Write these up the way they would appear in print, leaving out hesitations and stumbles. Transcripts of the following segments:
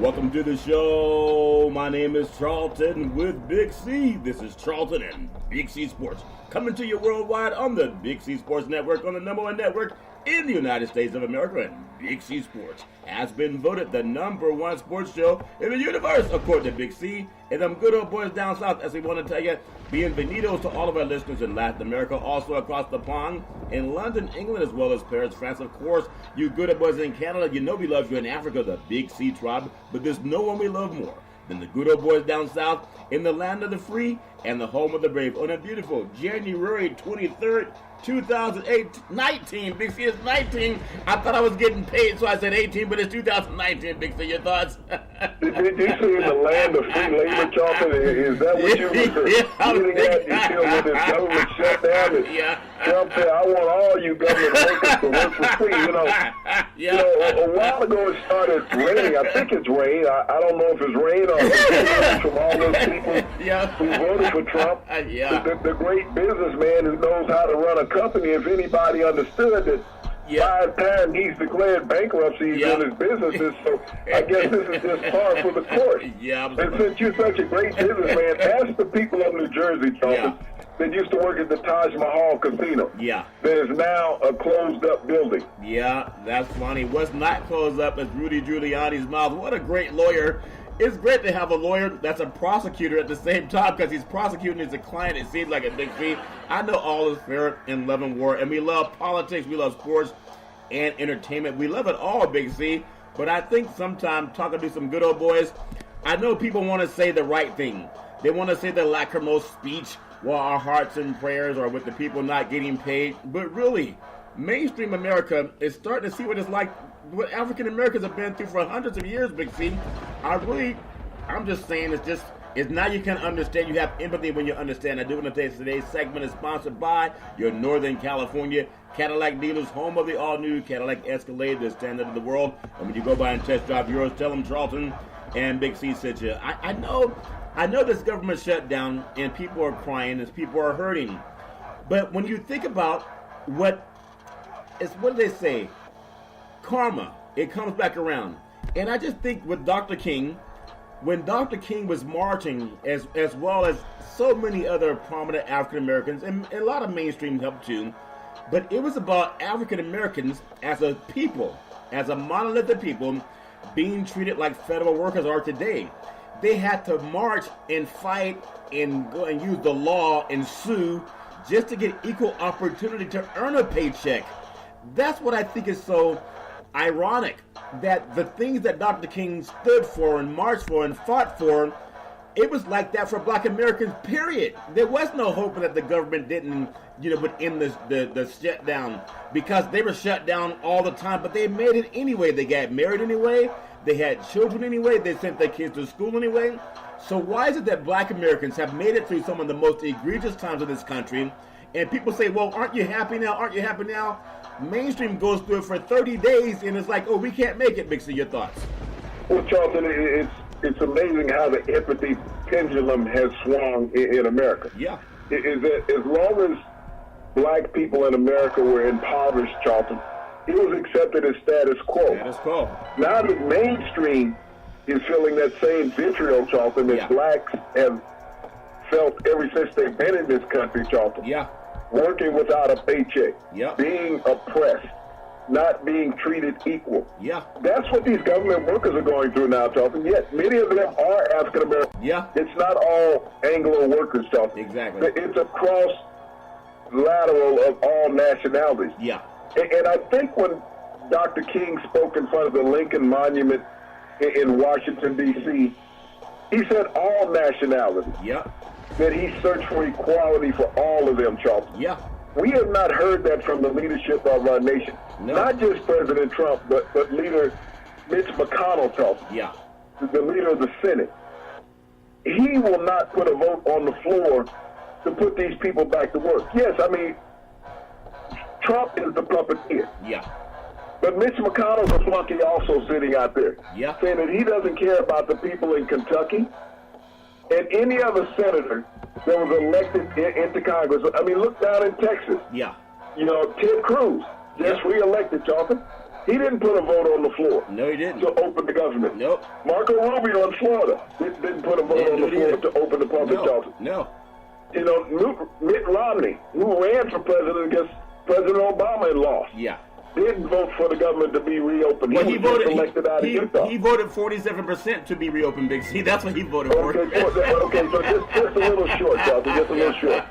Welcome to the show. My name is Charlton with Big C. This is Charlton and Big C Sports, coming to you worldwide on the Big C Sports Network, on the number one network in the United States of America. And Big C Sports has been voted the number one sports show in the universe, according to Big C. And them good old boys down south, as we want to tell you, bienvenidos to all of our listeners in Latin America, also across the pond, in London, England, as well as Paris, France. Of course, you good old boys in Canada, you know we love you in Africa, the Big C tribe, but there's no one we love more than the good old boys down south in the land of the free and the home of the brave. On a beautiful January 23rd, 2019, Big C is 19. I thought I was getting paid, so I said 18, but it's 2019, Big C. Your thoughts? Did you see in the land of free labor, Charlton? Is that what you were getting at? You feel with this government shutdown? Trump said, I want all you government workers to work for free. You know, a while ago it started raining. I think it's rain. I don't know if it's rain or it's from all those people who voted for Trump. The great businessman who knows how to run a company. If anybody understood that, by the time he's declared bankruptcy in his businesses, so I guess this is just par for the course. And since you're such a great businessman, ask the people of New Jersey, Charlton, that used to work at the Taj Mahal Casino. That is now a closed-up building. That's funny. What's not closed up is Rudy Giuliani's mouth. What a great lawyer. It's great to have a lawyer that's a prosecutor at the same time, because he's prosecuting as a client. It seems like a big fee. I know all is fair in love and war, and we love politics, we love sports and entertainment. We love it all, Big C. But I think sometimes talking to some good old boys, I know people want to say the right thing. They want to say the lachrymose speech while our hearts and prayers are with the people not getting paid. But really, mainstream America is starting to see what it's like, what African Americans have been through for hundreds of years, Big C. I'm just saying it's now you can understand. You have empathy when you understand. I do want to say today's segment is sponsored by your Northern California Cadillac dealers, home of the all-new Cadillac Escalade, the standard of the world. And when you go by and test drive yours, tell them Charlton and Big C sent you. I know this government shutdown and people are crying and people are hurting. But when you think about what do they say? Karma. It comes back around. And I just think with Dr. King, when Dr. King was marching, as well as so many other prominent African Americans, and a lot of mainstream help too, but it was about African Americans as a people, as a monolithic people, being treated like federal workers are today. They had to march and fight and go and use the law and sue just to get equal opportunity to earn a paycheck. That's what I think is so ironic, that the things that Dr. King stood for and marched for and fought for, it was like that for Black Americans, period. There was no hope that the government didn't, would end the shutdown, because they were shut down all the time, but they made it anyway. They got married anyway. They had children anyway. They sent their kids to school anyway. So why is it that Black Americans have made it through some of the most egregious times of this country, and people say, well, aren't you happy now? Aren't you happy now? Mainstream goes through it for 30 days, and it's like, oh, we can't make it. Big C, your thoughts? Well, Charlton, it's amazing how the empathy pendulum has swung in America. Is that as long as Black people in America were impoverished, Charlton, it was accepted as status quo. Now that mainstream is feeling that same vitriol, Charlton, that Blacks have felt ever since they've been in this country, Charlton. Working without a paycheck, being oppressed, not being treated equal. That's what these government workers are going through now, Charlton. Yes, many of them are African American. It's not all Anglo workers, Charlton. It's a cross lateral of all nationalities. And I think when Dr. King spoke in front of the Lincoln Monument in Washington, D.C., he said all nationalities. That he searched for equality for all of them, Charlton. We have not heard that from the leadership of our nation. Not just President Trump, but leader Mitch McConnell, Charlton. The leader of the Senate. He will not put a vote on the floor to put these people back to work. Yes, I mean, Trump is the puppeteer. But Mitch McConnell's a flunky also sitting out there, saying that he doesn't care about the people in Kentucky and any other senator that was elected into Congress. I mean, look down in Texas. Ted Cruz, just reelected, Charlton. He didn't put a vote on the floor. No, he didn't. To open the government. Nope. Marco Rubio in Florida didn't put a vote on the floor to open the public shelter. No. You know, Mitt Romney, who ran for president against President Obama and lost. Yeah. Didn't vote for the government to be reopened. Well, he voted. He voted 47% to be reopened, Big C. That's what he voted for. Okay, so just a little short, Charlton. Just a little short.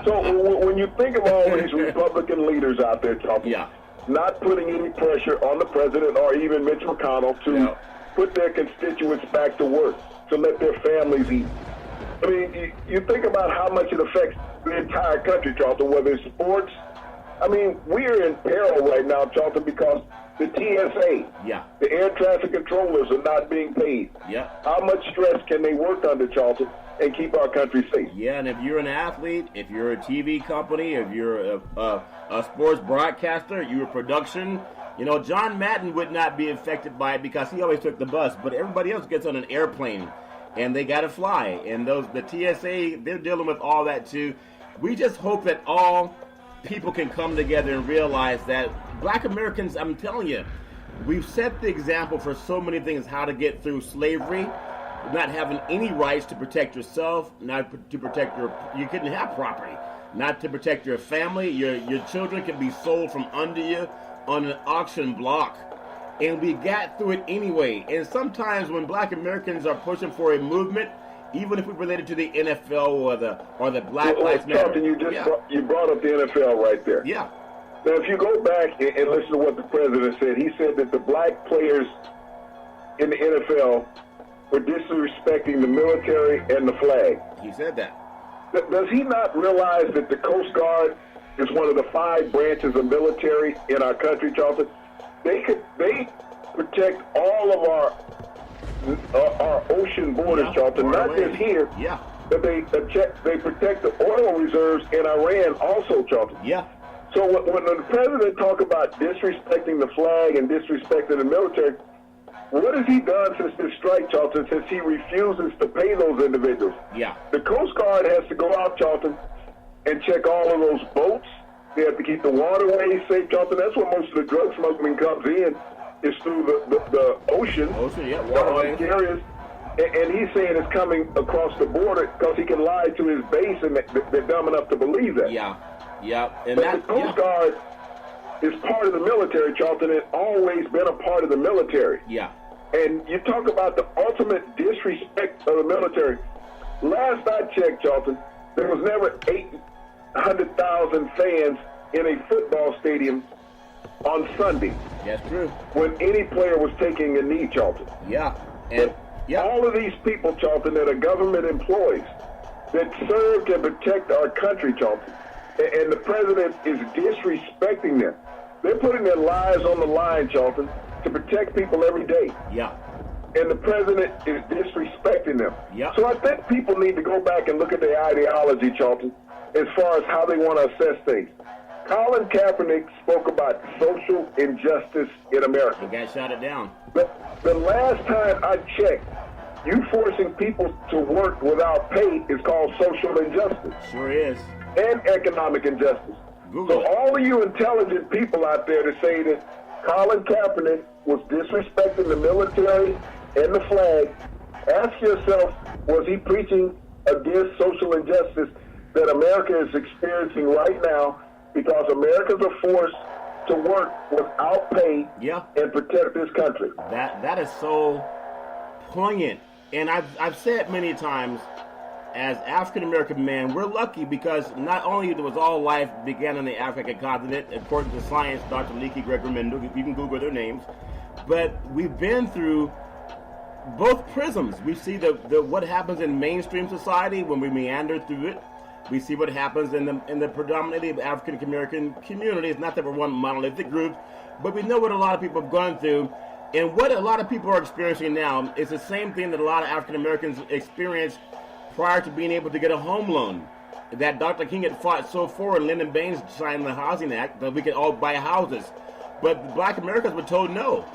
So when you think of all these Republican leaders out there, Charlton, not putting any pressure on the president or even Mitch McConnell to put their constituents back to work, to let their families eat. I mean, you think about how much it affects the entire country, Charlton, whether it's sports. I mean, we're in peril right now, Charlton, because the TSA, the air traffic controllers are not being paid. How much stress can they work under, Charlton, and keep our country safe? Yeah, and if you're an athlete, if you're a TV company, if you're a sports broadcaster, you're a production, you know, John Madden would not be affected by it because he always took the bus, but everybody else gets on an airplane, and they got to fly. And the TSA, they're dealing with all that too. We just hope that all people can come together and realize that Black Americans, I'm telling you, we've set the example for so many things, how to get through slavery, not having any rights to protect yourself, not to protect you couldn't have property, not to protect your family, your children can be sold from under you on an auction block. And we got through it anyway. And sometimes when Black Americans are pushing for a movement, even if we related to the NFL or the Black Lives Matter. Charlton, you brought up the NFL right there. Yeah. Now, if you go back and listen to what the president said, he said that the black players in the NFL were disrespecting the military and the flag. He said that. Does he not realize that the Coast Guard is one of the 5 branches of military in our country, Charlton? They protect all of our ocean borders, Charlton, not just here, but they protect the oil reserves in Iran also, Charlton. Yeah. So when the president talk about disrespecting the flag and disrespecting the military, what has he done since this strike, Charlton, since he refuses to pay those individuals? Yeah. The Coast Guard has to go out, Charlton, and check all of those boats. They have to keep the waterways safe, Charlton. That's where most of the drug smuggling comes in, is through the ocean. Waterways. Areas. And he's saying it's coming across the border because he can lie to his base, and they're dumb enough to believe that. And but the Coast Guard is part of the military, Charlton. It's always been a part of the military. And you talk about the ultimate disrespect of the military. Last I checked, Charlton, there was never 800,000 fans in a football stadium on Sunday. That's true. When any player was taking a knee, Charlton. All of these people, Charlton, that are government employees that serve to protect our country, Charlton, and the president is disrespecting them. They're putting their lives on the line, Charlton, to protect people every day. And the president is disrespecting them. So I think people need to go back and look at their ideology, Charlton, as far as how they want to assess things. Colin Kaepernick spoke about social injustice in America. He got shot down. The last time I checked, you forcing people to work without pay is called social injustice. Sure is. And economic injustice. So all of you intelligent people out there that say that Colin Kaepernick was disrespecting the military and the flag, ask yourself, was he preaching against social injustice that America is experiencing right now because Americans are forced to work without pay and protect this country? That is so poignant. And I've said many times, as African-American men, we're lucky because not only was all life began on the African continent, according to science, Dr. Leakey, Greg Remendo, you can Google their names, but we've been through both prisms. We see the what happens in mainstream society when we meander through it. We see what happens in the predominantly African-American communities. Not that we're one monolithic group, but we know what a lot of people have gone through. And what a lot of people are experiencing now is the same thing that a lot of African-Americans experienced prior to being able to get a home loan. That Dr. King had fought so for, and Lyndon Baines signed the Housing Act, that we could all buy houses. But Black Americans were told no.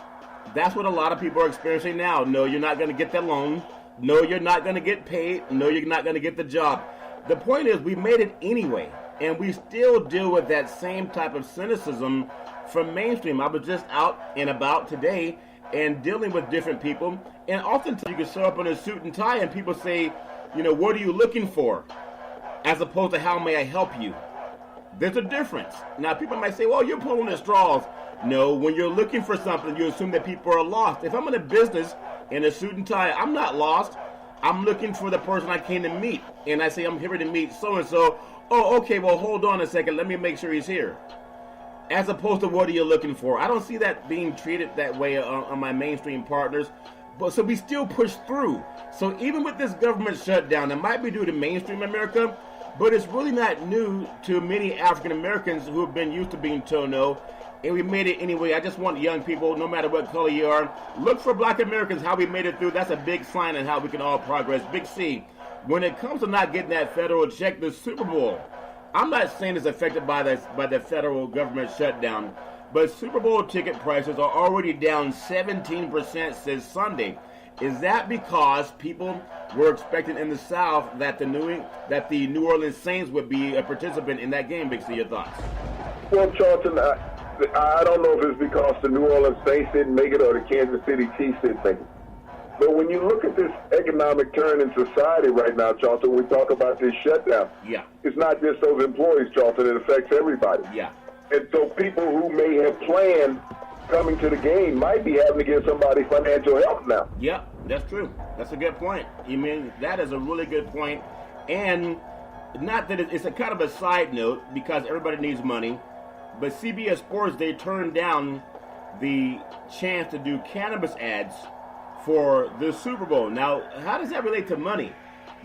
That's what a lot of people are experiencing now. No, you're not going to get that loan. No, you're not going to get paid. No, you're not going to get the job. The point is, we made it anyway. And we still deal with that same type of cynicism from mainstream. I was just out and about today and dealing with different people. And oftentimes you can show up in a suit and tie and people say, what are you looking for? As opposed to how may I help you? There's a difference. Now, people might say, well, you're pulling at straws. No, when you're looking for something, you assume that people are lost. If I'm in a business in a suit and tie, I'm not lost. I'm looking for the person I came to meet. And I say, I'm here to meet so-and-so. Oh, okay, well, hold on a second. Let me make sure he's here. As opposed to what are you looking for? I don't see that being treated that way on my mainstream partners. But so we still push through. So even with this government shutdown, it might be due to mainstream America, but it's really not new to many African Americans who have been used to being told no. And we made it anyway. I just want young people, no matter what color you are, look for Black Americans, how we made it through. That's a big sign of how we can all progress. Big C. When it comes to not getting that federal check, the Super Bowl, I'm not saying it's affected by the federal government shutdown, but Super Bowl ticket prices are already down 17% since Sunday. Is that because people were expecting in the South that the New Orleans Saints would be a participant in that game? Big C, your thoughts? Well, Charlton, I don't know if it's because the New Orleans Saints didn't make it or the Kansas City Chiefs didn't make it. But when you look at this economic turn in society right now, Charlton, we talk about this shutdown. Yeah. It's not just those employees, Charlton. It affects everybody. Yeah. And so people who may have planned coming to the game might be having to give somebody financial help now. Yeah, that's true. That's a good point. That is a really good point. And not that it's a kind of a side note because everybody needs money, but CBS Sports, they turned down the chance to do cannabis ads for the Super Bowl. Now, how does that relate to money?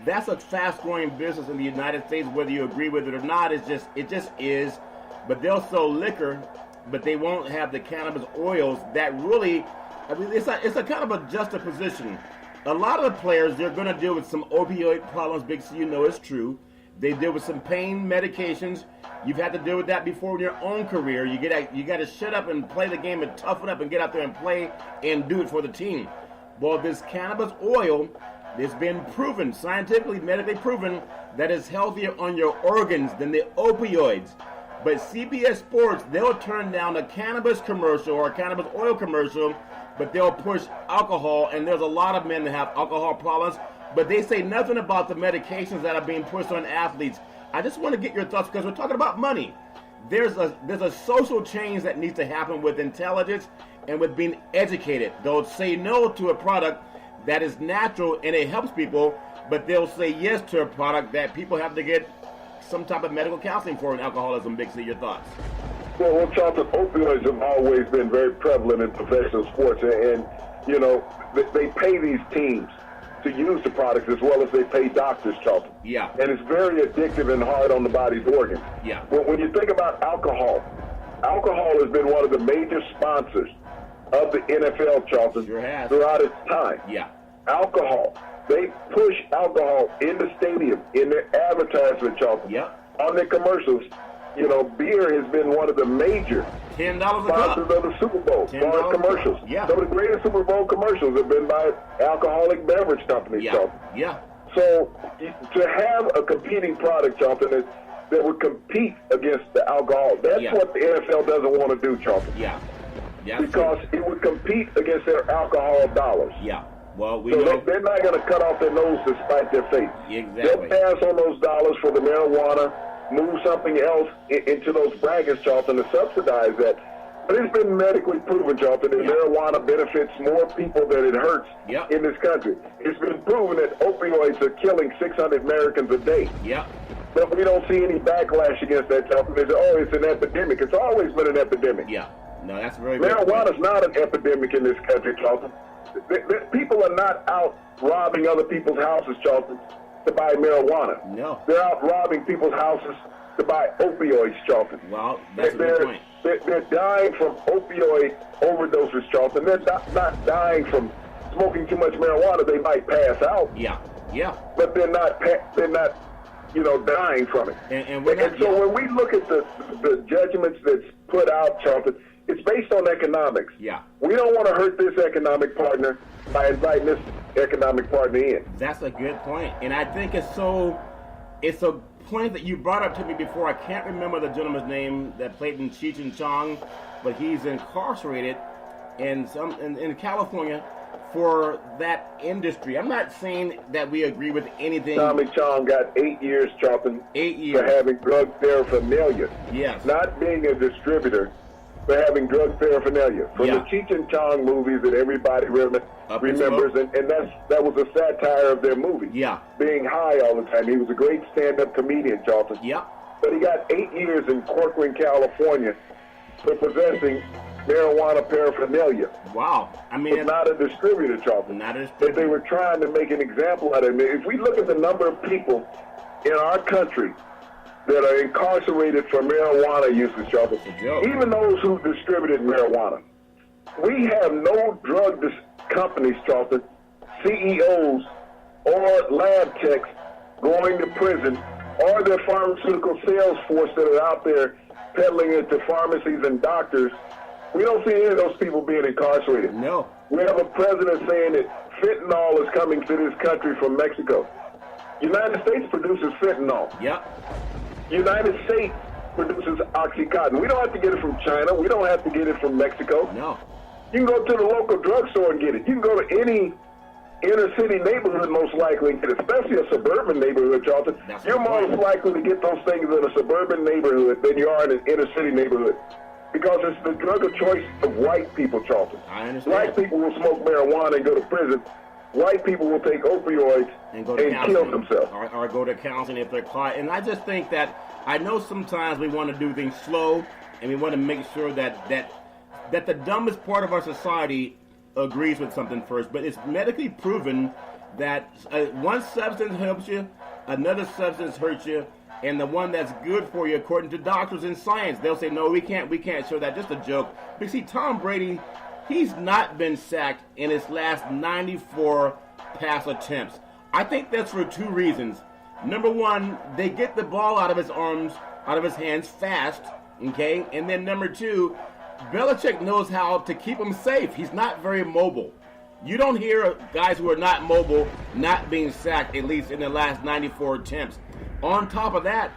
That's a fast-growing business in the United States, whether you agree with it or not. It just is. But they'll sell liquor, but they won't have the cannabis oils that really, it's a kind of a juxtaposition. A lot of the players, they're going to deal with some opioid problems, Big C, it's true. They deal with some pain medications. You've had to deal with that before in your own career. You got to shut up and play the game and toughen up and get out there and play and do it for the team. Well, this cannabis oil, it's been proven, scientifically, medically proven, that is healthier on your organs than the opioids. But CBS Sports, they'll turn down a cannabis commercial or a cannabis oil commercial, but they'll push alcohol, and there's a lot of men that have alcohol problems, but they say nothing about the medications that are being pushed on athletes. I just want to get your thoughts because we're talking about money. There's a social change that needs to happen with intelligence and with being educated. They'll say no to a product that is natural and it helps people, but they'll say yes to a product that people have to get some type of medical counseling for in alcoholism. Big C, your thoughts? Well, Charlton, opioids have always been very prevalent in professional sports, and they pay these teams to use the products as well as they pay doctors, Charlton. Yeah. And it's very addictive and hard on the body's organs. Yeah. But when you think about alcohol has been one of the major sponsors of the NFL, Charlton, sure has. Throughout its time. Yeah. Alcohol. They push alcohol in the stadium, in their advertisement, Charlton. Yeah. On their commercials. Beer has been one of the major $10 sponsors of the Super Bowl. For commercials. Yeah. Some of the greatest Super Bowl commercials have been by alcoholic beverage companies, yeah. Charlton. Yeah. So to have a competing product, Charlton, that would compete against the alcohol, that's what the NFL doesn't want to do, Charlton. Yeah. Yeah. Because it would compete against their alcohol dollars. Yeah. Well, they're not going to cut off their nose to spite their face. Exactly. They'll pass on those dollars for the marijuana, move something else into those brackets, Charlton, to subsidize that. But it's been medically proven, Charlton, that marijuana benefits more people than it hurts in this country. It's been proven that opioids are killing 600 Americans a day. Yeah. But we don't see any backlash against that, Charlton. They say, it's an epidemic. It's always been an epidemic. Yeah. No, that's very Marijuana is not an epidemic in this country, Charlton. People are not out robbing other people's houses, Charlton, to buy marijuana. No. They're out robbing people's houses to buy opioids, Charlton. Well, that's a good point. They're dying from opioid overdoses, Charlton. They're not dying from smoking too much marijuana. They might pass out. Yeah. Yeah. But they're not dying from it. And so when we look at the judgments that's put out, Charlton, it's based on economics. Yeah. We don't want to hurt this economic partner by inviting this economic partner in. That's a good point. And I think it's so point that you brought up to me before. I can't remember the gentleman's name that played in Cheech and Chong, but he's incarcerated in California for that industry. I'm not saying that we agree with anything. Tommy Chong got 8 years, Charlton. 8 years. For having drug paraphernalia. Yes. Not being a distributor, but having drug paraphernalia. From the Cheech and Chong movies that everybody remembers, and that was a satire of their movie. Yeah. Being high all the time. He was a great stand-up comedian, Charlton. Yeah. But he got 8 years in Corcoran, California for possessing marijuana paraphernalia. Wow. I mean, but not a distributor, Charlton. Not a distributor. But they were trying to make an example out of him. If we look at the number of people in our country that are incarcerated for marijuana usage, Charlton, even those who distributed marijuana, we have no drug companies, Charlton, CEOs or lab techs going to prison, or their pharmaceutical sales force that are out there peddling it to pharmacies and doctors. We don't see any of those people being incarcerated. No. We have a president saying that fentanyl is coming to this country from Mexico. United States produces fentanyl. Yep. United States produces Oxycontin. We don't have to get it from China. We don't have to get it from Mexico. No. You can go to the local drugstore and get it. You can go to any inner city neighborhood most likely and get it, especially a suburban neighborhood, Charlton. You're most likely to get those things in a suburban neighborhood than you are in an inner city neighborhood. Because it's the drug of choice of white people, Charlton. I understand. Black people will smoke marijuana and go to prison. White people will take opioids and kill themselves. Or go to counseling if they're caught. And I just think that, I know sometimes we want to do things slow, and we want to make sure that the dumbest part of our society agrees with something first. But it's medically proven that one substance helps you, another substance hurts you, and the one that's good for you, according to doctors in science, they'll say, no, we can't show that. Just a joke. But see, Tom Brady, he's not been sacked in his last 94 pass attempts. I think that's for two reasons. Number one, they get the ball out of his arms, out of his hands fast, okay? And then number two, Belichick knows how to keep him safe. He's not very mobile. You don't hear guys who are not mobile not being sacked, at least in the last 94 attempts. On top of that,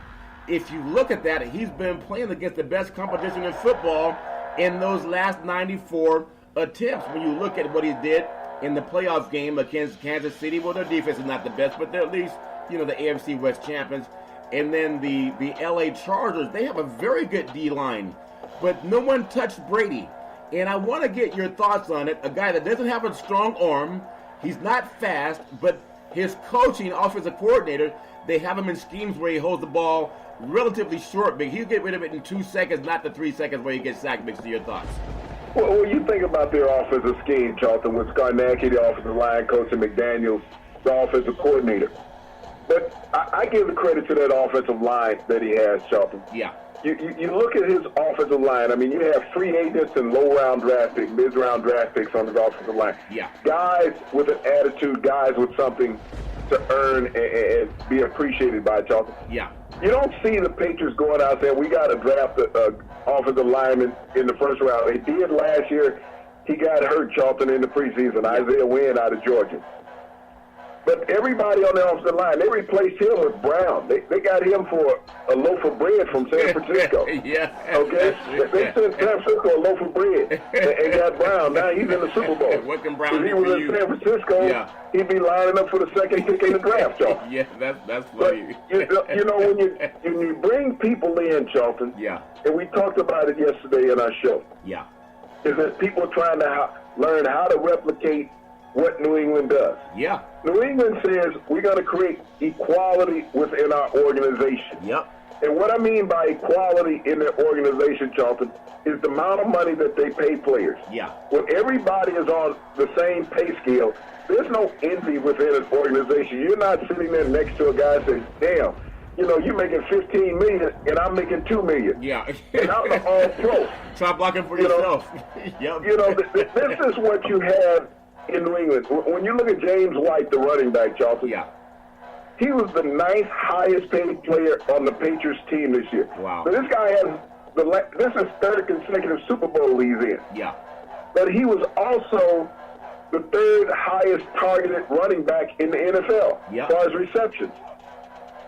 if you look at that, he's been playing against the best competition in football in those last 94 attempts. When you look at what he did in the playoff game against Kansas City, well, their defense is not the best, but they're at least, the AFC West champions. And then the LA Chargers, they have a very good D-line, but no one touched Brady. And I want to get your thoughts on it. A guy that doesn't have a strong arm, he's not fast, but his coaching, offensive coordinator, they have him in schemes where he holds the ball relatively short, but he'll get rid of it in 2 seconds, not the 3 seconds where he gets sacked. Mix to your thoughts. Well, when you think about their offensive scheme, Charlton, with Scarnacki, the offensive line coach, and McDaniels, the offensive coordinator. But I give the credit to that offensive line that he has, Charlton. Yeah. You look at his offensive line. I mean, you have free agents and low-round draft picks, mid-round draft picks on his offensive line. Yeah. Guys with an attitude, guys with something to earn and be appreciated by, Charlton. Yeah. You don't see the Patriots going out there, we got to draft an offensive lineman in the first round. They did last year. He got hurt, Charlton, in the preseason. Isaiah Wynn out of Georgia. But everybody on the offensive line, they replaced him with Brown. They got him for a loaf of bread from San Francisco. Yeah. Okay? They sent San Francisco a loaf of bread and got Brown. Now he's in the Super Bowl. What can Brown if he was in San Francisco, he'd be lining up for the second pick in the draft, Charlton. Yeah, that's funny. But, when you bring people in, Charlton, and we talked about it yesterday in our show, is that people are trying to learn how to replicate what New England does. Yeah. New England says we're going to create equality within our organization. Yep. And what I mean by equality in their organization, Charlton, is the amount of money that they pay players. Yeah. When everybody is on the same pay scale, there's no envy within an organization. You're not sitting there next to a guy saying, damn, you're making $15 million and I'm making $2 million. Yeah. And I'm an all-pro. Try blocking for yourself. Yep. This is what you have in New England. When you look at James White, the running back, Charlton, he was the 9th highest paid player on the Patriots team this year. Wow. So this guy has this is 3rd consecutive Super Bowl he's in. Yeah. But he was also the 3rd highest targeted running back in the NFL as far as receptions.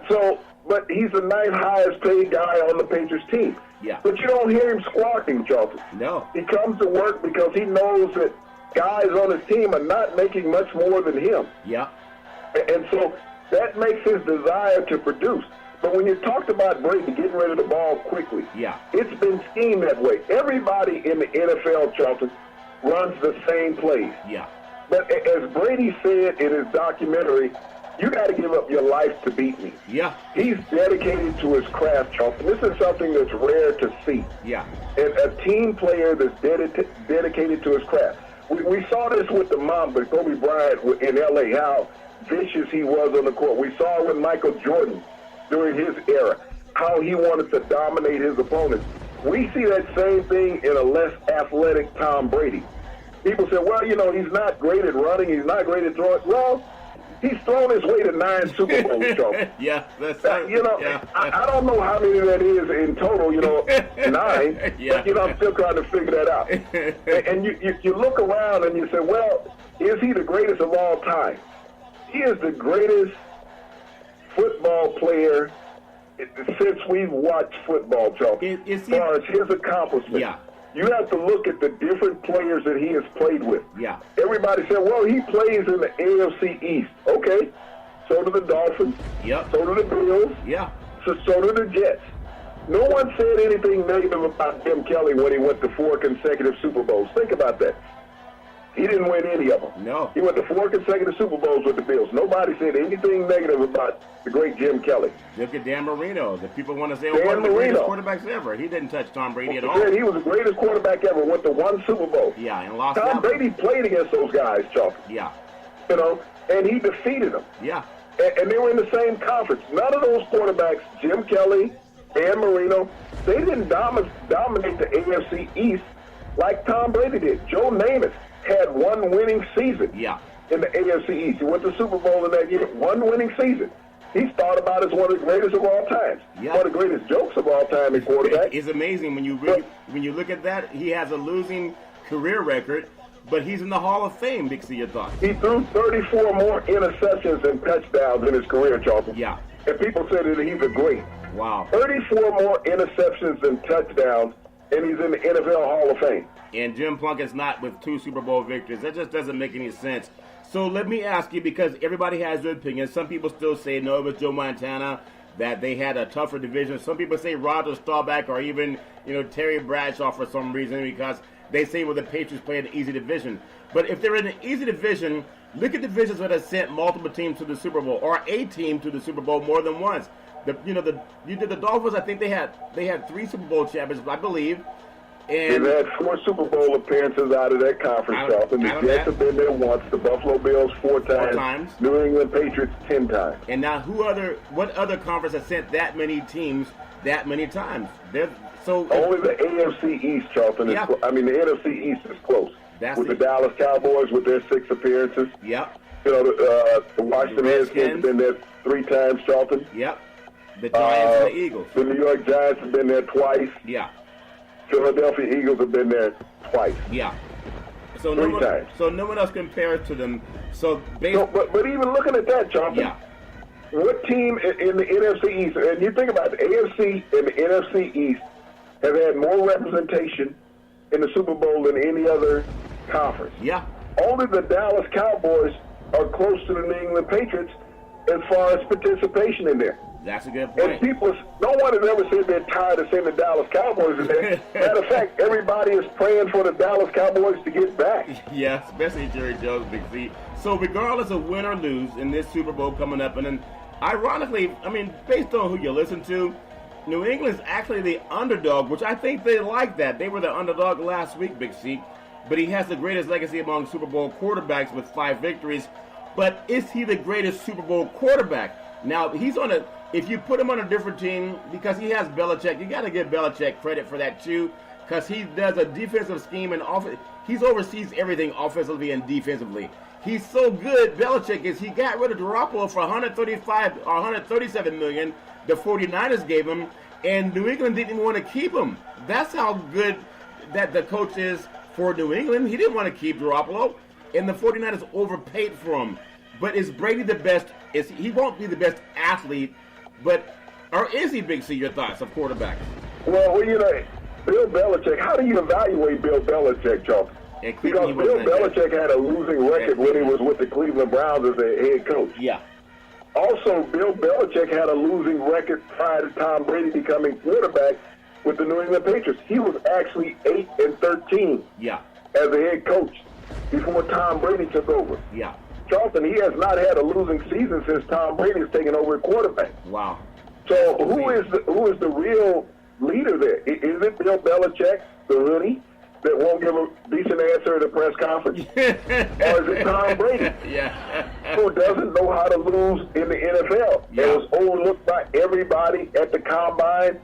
So but he's the ninth highest paid guy on the Patriots team. Yeah. But you don't hear him squawking, Charlton. No. He comes to work because he knows that guys on his team are not making much more than him. Yeah. And so that makes his desire to produce. But when you talked about Brady getting rid of the ball quickly, it's been schemed that way. Everybody in the NFL, Charlton, runs the same plays. Yeah. But as Brady said in his documentary, you got to give up your life to beat me. Yeah. He's dedicated to his craft, Charlton. This is something that's rare to see. Yeah. And a team player that's dedicated to his craft. We saw this with the Mamba, Kobe Bryant in L.A., how vicious he was on the court. We saw it with Michael Jordan during his era, how he wanted to dominate his opponents. We see that same thing in a less athletic Tom Brady. People say, well, you know, he's not great at running, he's not great at throwing. Well, he's thrown his way to 9 Super Bowls, Charles. Yeah, that's right. You know, yeah. I don't know how many that is in total, you know, 9. Yeah. But, you know, I'm still trying to figure that out. And you look around and you say, well, is he the greatest of all time? He is the greatest football player since we've watched football, Charles. As far as his accomplishments. Yeah. You have to look at the different players that he has played with. Yeah. Everybody said, well, he plays in the AFC East. Okay. So do the Dolphins. Yep. So do the Bills. Yeah. So do the Jets. No one said anything negative about Jim Kelly when he went to 4 consecutive Super Bowls. Think about that. He didn't win any of them. No. He went to 4 consecutive Super Bowls with the Bills. Nobody said anything negative about the great Jim Kelly. Look at Dan Marino. The people want to say, Dan one of the greatest Marino. quarterbacks ever. He didn't touch Tom Brady at all. He was the greatest quarterback ever. Went to 1 Super Bowl. Yeah, and lost Tom out. Brady played against those guys, Chuck. Yeah. You know, and he defeated them. Yeah. And they were in the same conference. None of those quarterbacks, Jim Kelly, Dan Marino, they didn't dominate the AFC East like Tom Brady did. Joe Namath had 1 winning season in the AFC East. He went to the Super Bowl in that year, 1 winning season. He's thought about as one of the greatest of all time. Yeah. One of the greatest jokes of all time in quarterback. It's amazing when you really, when you look at that. He has a losing career record, but he's in the Hall of Fame, Big C, your thoughts? He threw 34 more interceptions and touchdowns in his career, Charlton. Yeah. And people said that he's a great. Wow. 34 more interceptions and touchdowns, and he's in the NFL Hall of Fame. And Jim Plunkett's not with 2 Super Bowl victories. That just doesn't make any sense. So let me ask you, because everybody has their opinion. Some people still say, no, it was Joe Montana, that they had a tougher division. Some people say Roger Staubach or even, Terry Bradshaw for some reason, because they say, well, the Patriots play an easy division. But if they're in an easy division, look at divisions that have sent multiple teams to the Super Bowl, or a team to the Super Bowl more than once. The Dolphins, I think they had 3 Super Bowl champions, I believe. And they've had 4 Super Bowl appearances out of that conference, Charlton. The Jets have been there once, the Buffalo Bills 4 times, New England Patriots 10 times. And now what other conference has sent that many teams that many times? Only the AFC East, Charlton. The NFC East is close. With the Dallas Cowboys with their 6 appearances. Yep. The Washington Redskins have been there 3 times, Charlton. Yep. The Giants and the Eagles. The New York Giants have been there twice. Yeah. Philadelphia Eagles have been there twice. Yeah. So 3 times. So no one else compares to them. But even looking at that, Charlton, what team in the NFC East, and you think about it, the AFC and the NFC East have had more representation in the Super Bowl than any other conference. Yeah. Only the Dallas Cowboys are close to the New England Patriots as far as participation in there. That's a good point. And no one has ever said they're tired of seeing the Dallas Cowboys in there. Matter of fact, everybody is praying for the Dallas Cowboys to get back. Yeah, especially Jerry Jones, Big C. So regardless of win or lose in this Super Bowl coming up, and then ironically, based on who you listen to, New England's actually the underdog, which I think they like that. They were the underdog last week, Big C. But he has the greatest legacy among Super Bowl quarterbacks with 5 victories. But is he the greatest Super Bowl quarterback? Now, if you put him on a different team, because he has Belichick, you got to give Belichick credit for that too, because he does a defensive scheme and he oversees everything offensively and defensively. He's so good, Belichick is, he got rid of Garoppolo for $137 million. The 49ers gave him, and New England didn't want to keep him. That's how good that the coach is for New England. He didn't want to keep Garoppolo, and the 49ers overpaid for him. But is Brady the best? He won't be the best athlete, but Or is he, Big C? Your thoughts of quarterbacks? Well, Bill Belichick, how do you evaluate Bill Belichick, Charles? Because Bill Belichick had a losing record when he was with the Cleveland Browns as a head coach. Yeah. Also, Bill Belichick had a losing record prior to Tom Brady becoming quarterback with the New England Patriots. He was actually 8-13 as a head coach before Tom Brady took over. Yeah. Charlton, he has not had a losing season since Tom Brady has taken over at quarterback. Wow. So who is the real leader there? Is it Bill Belichick, the hoodie, that won't give a decent answer at a press conference? Or is it Tom Brady, who doesn't know how to lose in the NFL and was overlooked by everybody at the combine?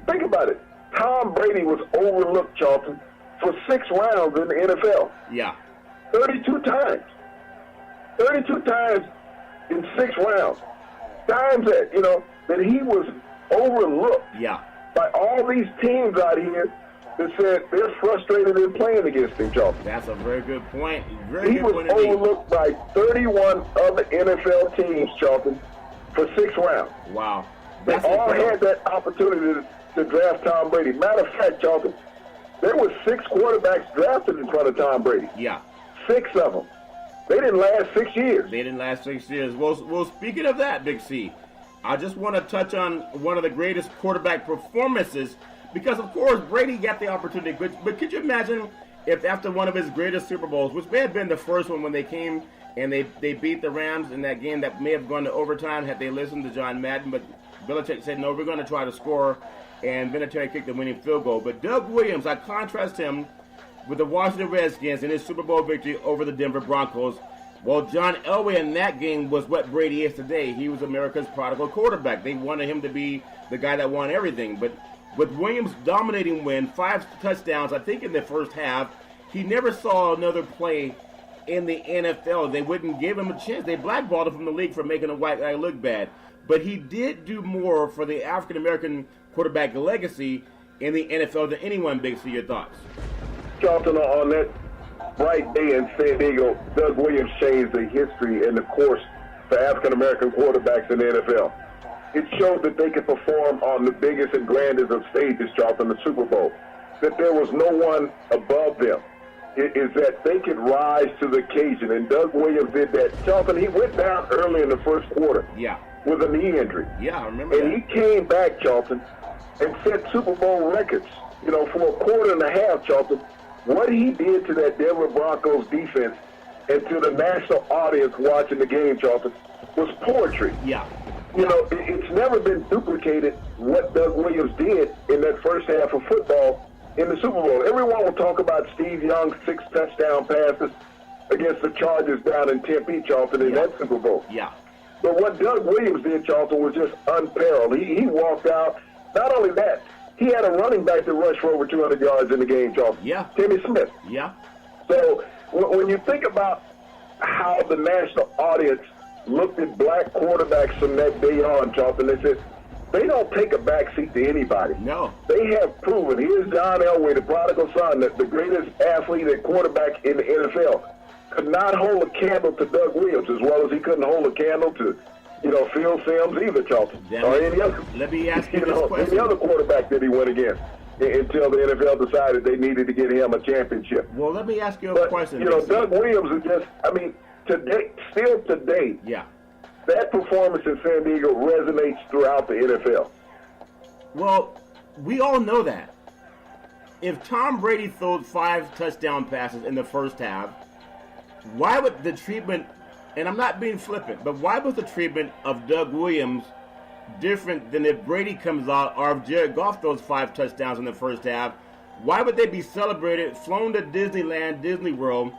Think about it. Tom Brady was overlooked, Charlton, for 6 rounds in the NFL. Yeah. 32 times. 32 times in 6 rounds. Times that he was overlooked by all these teams out here that said they're frustrated in playing against him, Charlton. That's a very good point. He was overlooked by 31 other NFL teams, Charlton, for 6 rounds. Wow. They all had that opportunity to draft Tom Brady. Matter of fact, Charlton, there were 6 quarterbacks drafted in front of Tom Brady. Yeah. 6 of them. They didn't last 6 years. They didn't last 6 years. Well, speaking of that, Big C, I just want to touch on one of the greatest quarterback performances because, of course, Brady got the opportunity. But could you imagine if after one of his greatest Super Bowls, which may have been the first one when they came and they beat the Rams in that game that may have gone to overtime had they listened to John Madden, but Belichick said, no, we're going to try to score, and Vinatieri kicked the winning field goal. But Doug Williams, I contrast him with the Washington Redskins in his Super Bowl victory over the Denver Broncos. Well, John Elway in that game was what Brady is today. He was America's prodigal quarterback. They wanted him to be the guy that won everything. But with Williams' dominating win, 5 touchdowns, I think in the first half, he never saw another play in the NFL. They wouldn't give him a chance. They blackballed him from the league for making a white guy look bad. But he did do more for the African-American quarterback legacy in the NFL than anyone. Big C, your thoughts? Charlton, on that bright day in San Diego, Doug Williams changed the history and the course for African-American quarterbacks in the NFL. It showed that they could perform on the biggest and grandest of stages, Charlton, the Super Bowl, that there was no one above them. It is that they could rise to the occasion, and Doug Williams did that. Charlton, he went down early in the first quarter with a knee injury. Yeah, I remember that. And he came back, Charlton, and set Super Bowl records, for a quarter and a half, Charlton. What he did to that Denver Broncos defense and to the national audience watching the game, Charlton, was poetry. Yeah. It's never been duplicated what Doug Williams did in that first half of football in the Super Bowl. Everyone will talk about Steve Young's 6 touchdown passes against the Chargers down in Tempe, Charlton, in that Super Bowl. Yeah. But what Doug Williams did, Charlton, was just unparalleled. He walked out. Not only that, he had a running back that rushed for over 200 yards in the game, Charlton. Yeah. Timmy Smith. Yeah. So when you think about how the national audience looked at black quarterbacks from that day on, Charlton, they said, they don't take a backseat to anybody. No. They have proven. Here's John Elway, the prodigal son, that the greatest athlete and quarterback in the NFL, could not hold a candle to Doug Williams as well as he couldn't hold a candle to Phil Simms either, Charlton. Or any other. Let me ask you this question. Any other quarterback that he went against until the NFL decided they needed to get him a championship. Well, let me ask you a question. Doug Williams is just, still today, that performance in San Diego resonates throughout the NFL. Well, we all know that. If Tom Brady throws 5 touchdown passes in the first half, why would the treatment, and I'm not being flippant, but why was the treatment of Doug Williams different than if Brady comes out or if Jared Goff throws 5 touchdowns in the first half? Why would they be celebrated, flown to Disneyland, Disney World,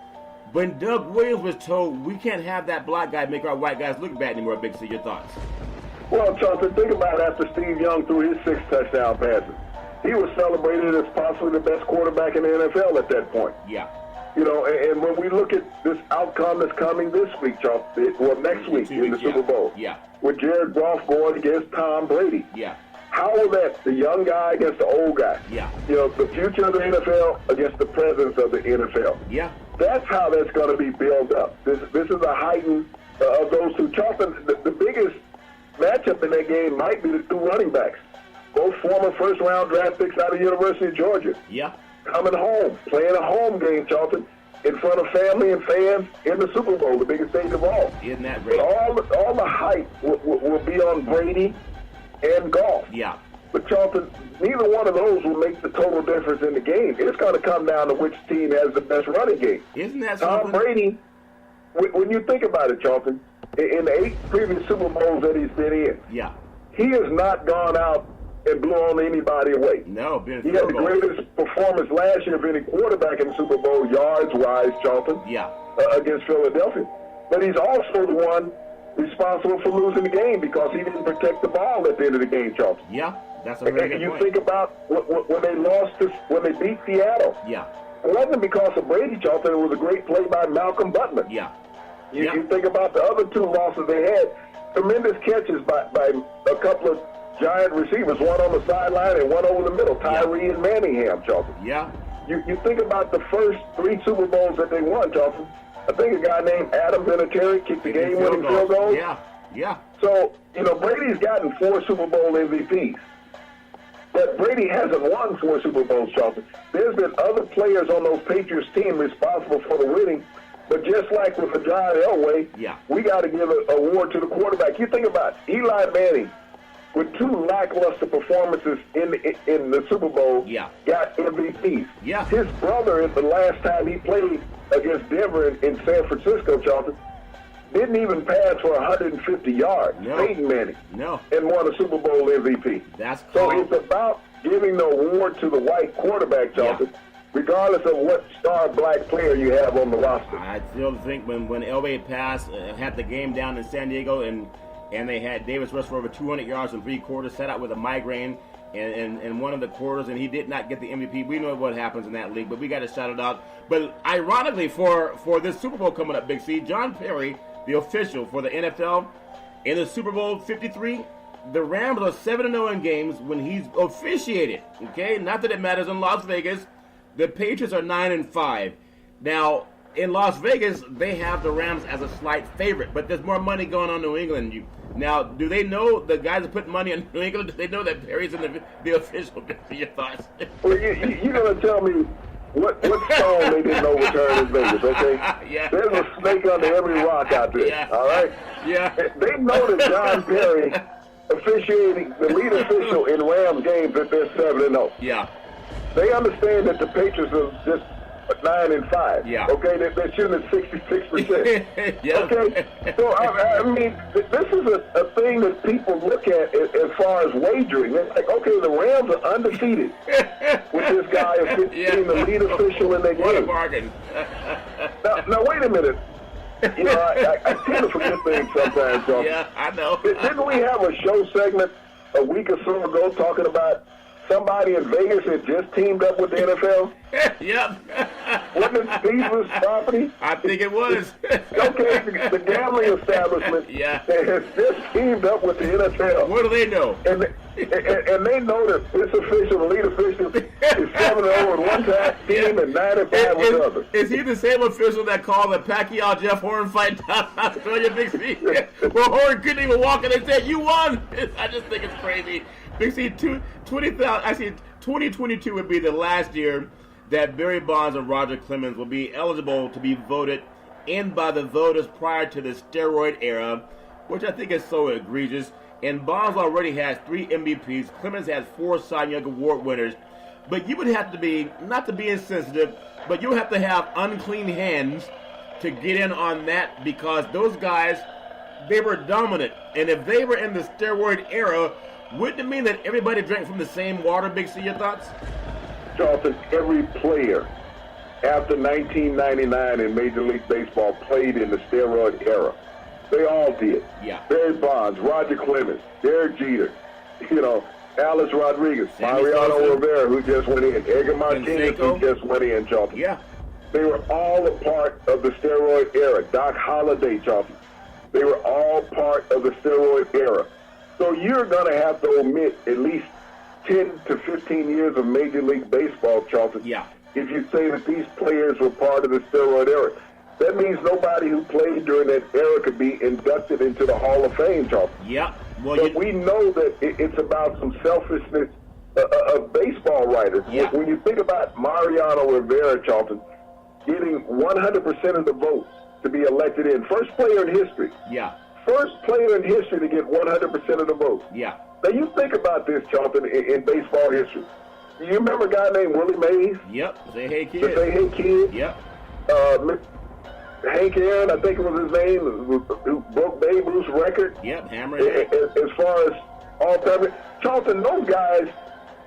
when Doug Williams was told we can't have that black guy make our white guys look bad anymore? Big C, your thoughts? Well, Charlton, think about it. After Steve Young threw his 6 touchdown passes, he was celebrated as possibly the best quarterback in the NFL at that point. Yeah. And when we look at this outcome that's coming this week, Charlton, next week in the Super Bowl, with Jared Goff going against Tom Brady, how will that, the young guy against the old guy, the future of the NFL against the presence of the NFL, that's how that's going to be built up. This is a heightened of those two. Charlton, the biggest matchup in that game might be the two running backs, both former first-round draft picks out of the University of Georgia. Yeah. Coming home, playing a home game, Charlton, in front of family and fans in the Super Bowl, the biggest stage of all. Isn't that great? But all the hype will be on Brady and Goff. Yeah. But Charlton, neither one of those will make the total difference in the game. It's going to come down to which team has the best running game. Isn't that something? Tom Brady, when you think about it, Charlton, in the 8 previous Super Bowls that he's been in, yeah, he has not gone out and blown anybody away. No, he had the greatest performance last year of any quarterback in the Super Bowl, yards-wise, Charlton, against Philadelphia. But he's also the one responsible for losing the game because he didn't protect the ball at the end of the game, Charlton. Yeah, that's a very good you point. Think about when they when they beat Seattle. Yeah. It wasn't because of Brady, Charlton. It was a great play by Malcolm Butler. Yeah. You think about the other 2 losses they had, tremendous catches by a couple of giant receivers, one on the sideline and one over the middle, Tyree and Manningham, Charlton. Yeah. You think about the first 3 Super Bowls that they won, Charlton. I think a guy named Adam Vinatieri kicked the game-winning field goal. Yeah, yeah. So, Brady's gotten 4 Super Bowl MVPs. But Brady hasn't won 4 Super Bowls, Charlton. There's been other players on those Patriots team responsible for the winning. But just like with the John Elway, we got to give an award to the quarterback. You think about Eli Manning, with 2 lackluster performances in the Super Bowl, got MVPs. Yeah. His brother, the last time he played against Denver in San Francisco, Charlton, didn't even pass for 150 yards. Peyton Manning. And won a Super Bowl MVP. That's cool. So it's about giving the award to the white quarterback, Charlton, regardless of what star black player you have on the roster. I still think when Elway passed, had the game down in San Diego, and they had Davis rushed for over 200 yards in 3 quarters, set out with a migraine in one of the quarters, and he did not get the MVP. We know what happens in that league, but we got to shout it out. But ironically, for this Super Bowl coming up, Big C, John Perry, the official for the NFL, in the Super Bowl 53, the Rams are 7-0 in games when he's officiated. Okay, not that it matters in Las Vegas. The Patriots are 9-5. Now, in Las Vegas, they have the Rams as a slight favorite, but there's more money going on in New England. Now, do they know, the guys that put money on New England, do they know that Perry's in the official? Your thoughts? Well, you're going to tell me what stone they didn't know returned in Vegas, okay? Yeah. There's a snake under every rock out there, all right? Yeah. They know that John Perry officiating the lead official in Rams games that they're 7-0. Yeah. They understand that the Patriots are just 9-5. Yeah. Okay, they're shooting at 66%. Yeah. Okay. So I mean, this is a thing that people look at as far as wagering. It's like, okay, the Rams are undefeated with this guy being the lead official in their game. What a bargain. Now wait a minute. I tend to forget things sometimes, John. Yeah, I know. Didn't we have a show segment a week or so ago talking about somebody in Vegas had just teamed up with the NFL? Yep. Wasn't it Stevens' property? I think it was. Okay, the gambling establishment has just teamed up with the NFL. What do they know? And they know that this official, the lead official, is 7-0 with one team and 9-5 with the other. Is he the same official that called the Pacquiao-Jeff Horn fight down in Australia, Big C? Well, Horn couldn't even walk in and said, "You won." I just think it's crazy. Big C, 2022 would be the last year that Barry Bonds and Roger Clemens will be eligible to be voted in by the voters prior to the steroid era, which I think is so egregious. And Bonds already has 3 MVPs. Clemens has 4 Cy Young Award winners. But you would have to be, not to be insensitive, but you have to have unclean hands to get in on that, because those guys, they were dominant. And if they were in the steroid era, wouldn't it mean that everybody drank from the same water? Big C, your thoughts? Charlton, every player after 1999 in Major League Baseball played in the steroid era. They all did. Yeah. Barry Bonds, Roger Clemens, Derek Jeter, Alex Rodriguez, Mariano Rivera, who just went in, Edgar Martinez, who just went in, Charlton. Yeah. They were all a part of the steroid era. Doc Holliday, Charlton. They were all part of the steroid era. So you're going to have to omit at least 10 to 15 years of Major League Baseball, Charlton. Yeah. If you say that these players were part of the steroid era. that means nobody who played during that era could be inducted into the Hall of Fame, Charlton. Yep. Well, but we know that it's about some selfishness of baseball writers. Yeah. When you think about Mariano Rivera, Charlton, getting 100% of the votes to be elected in, first player in history. Yeah. First player in history to get 100% of the votes. Yeah. Now, you think about this, Charlton, in baseball history. You remember a guy named Willie Mays? Yep. Say hey, kid. The Say Hey Kid? Yep. Hank Aaron, I think it was his name, who broke Babe Ruth's record. Yep, Hammer. As far as all-time. Charlton, those guys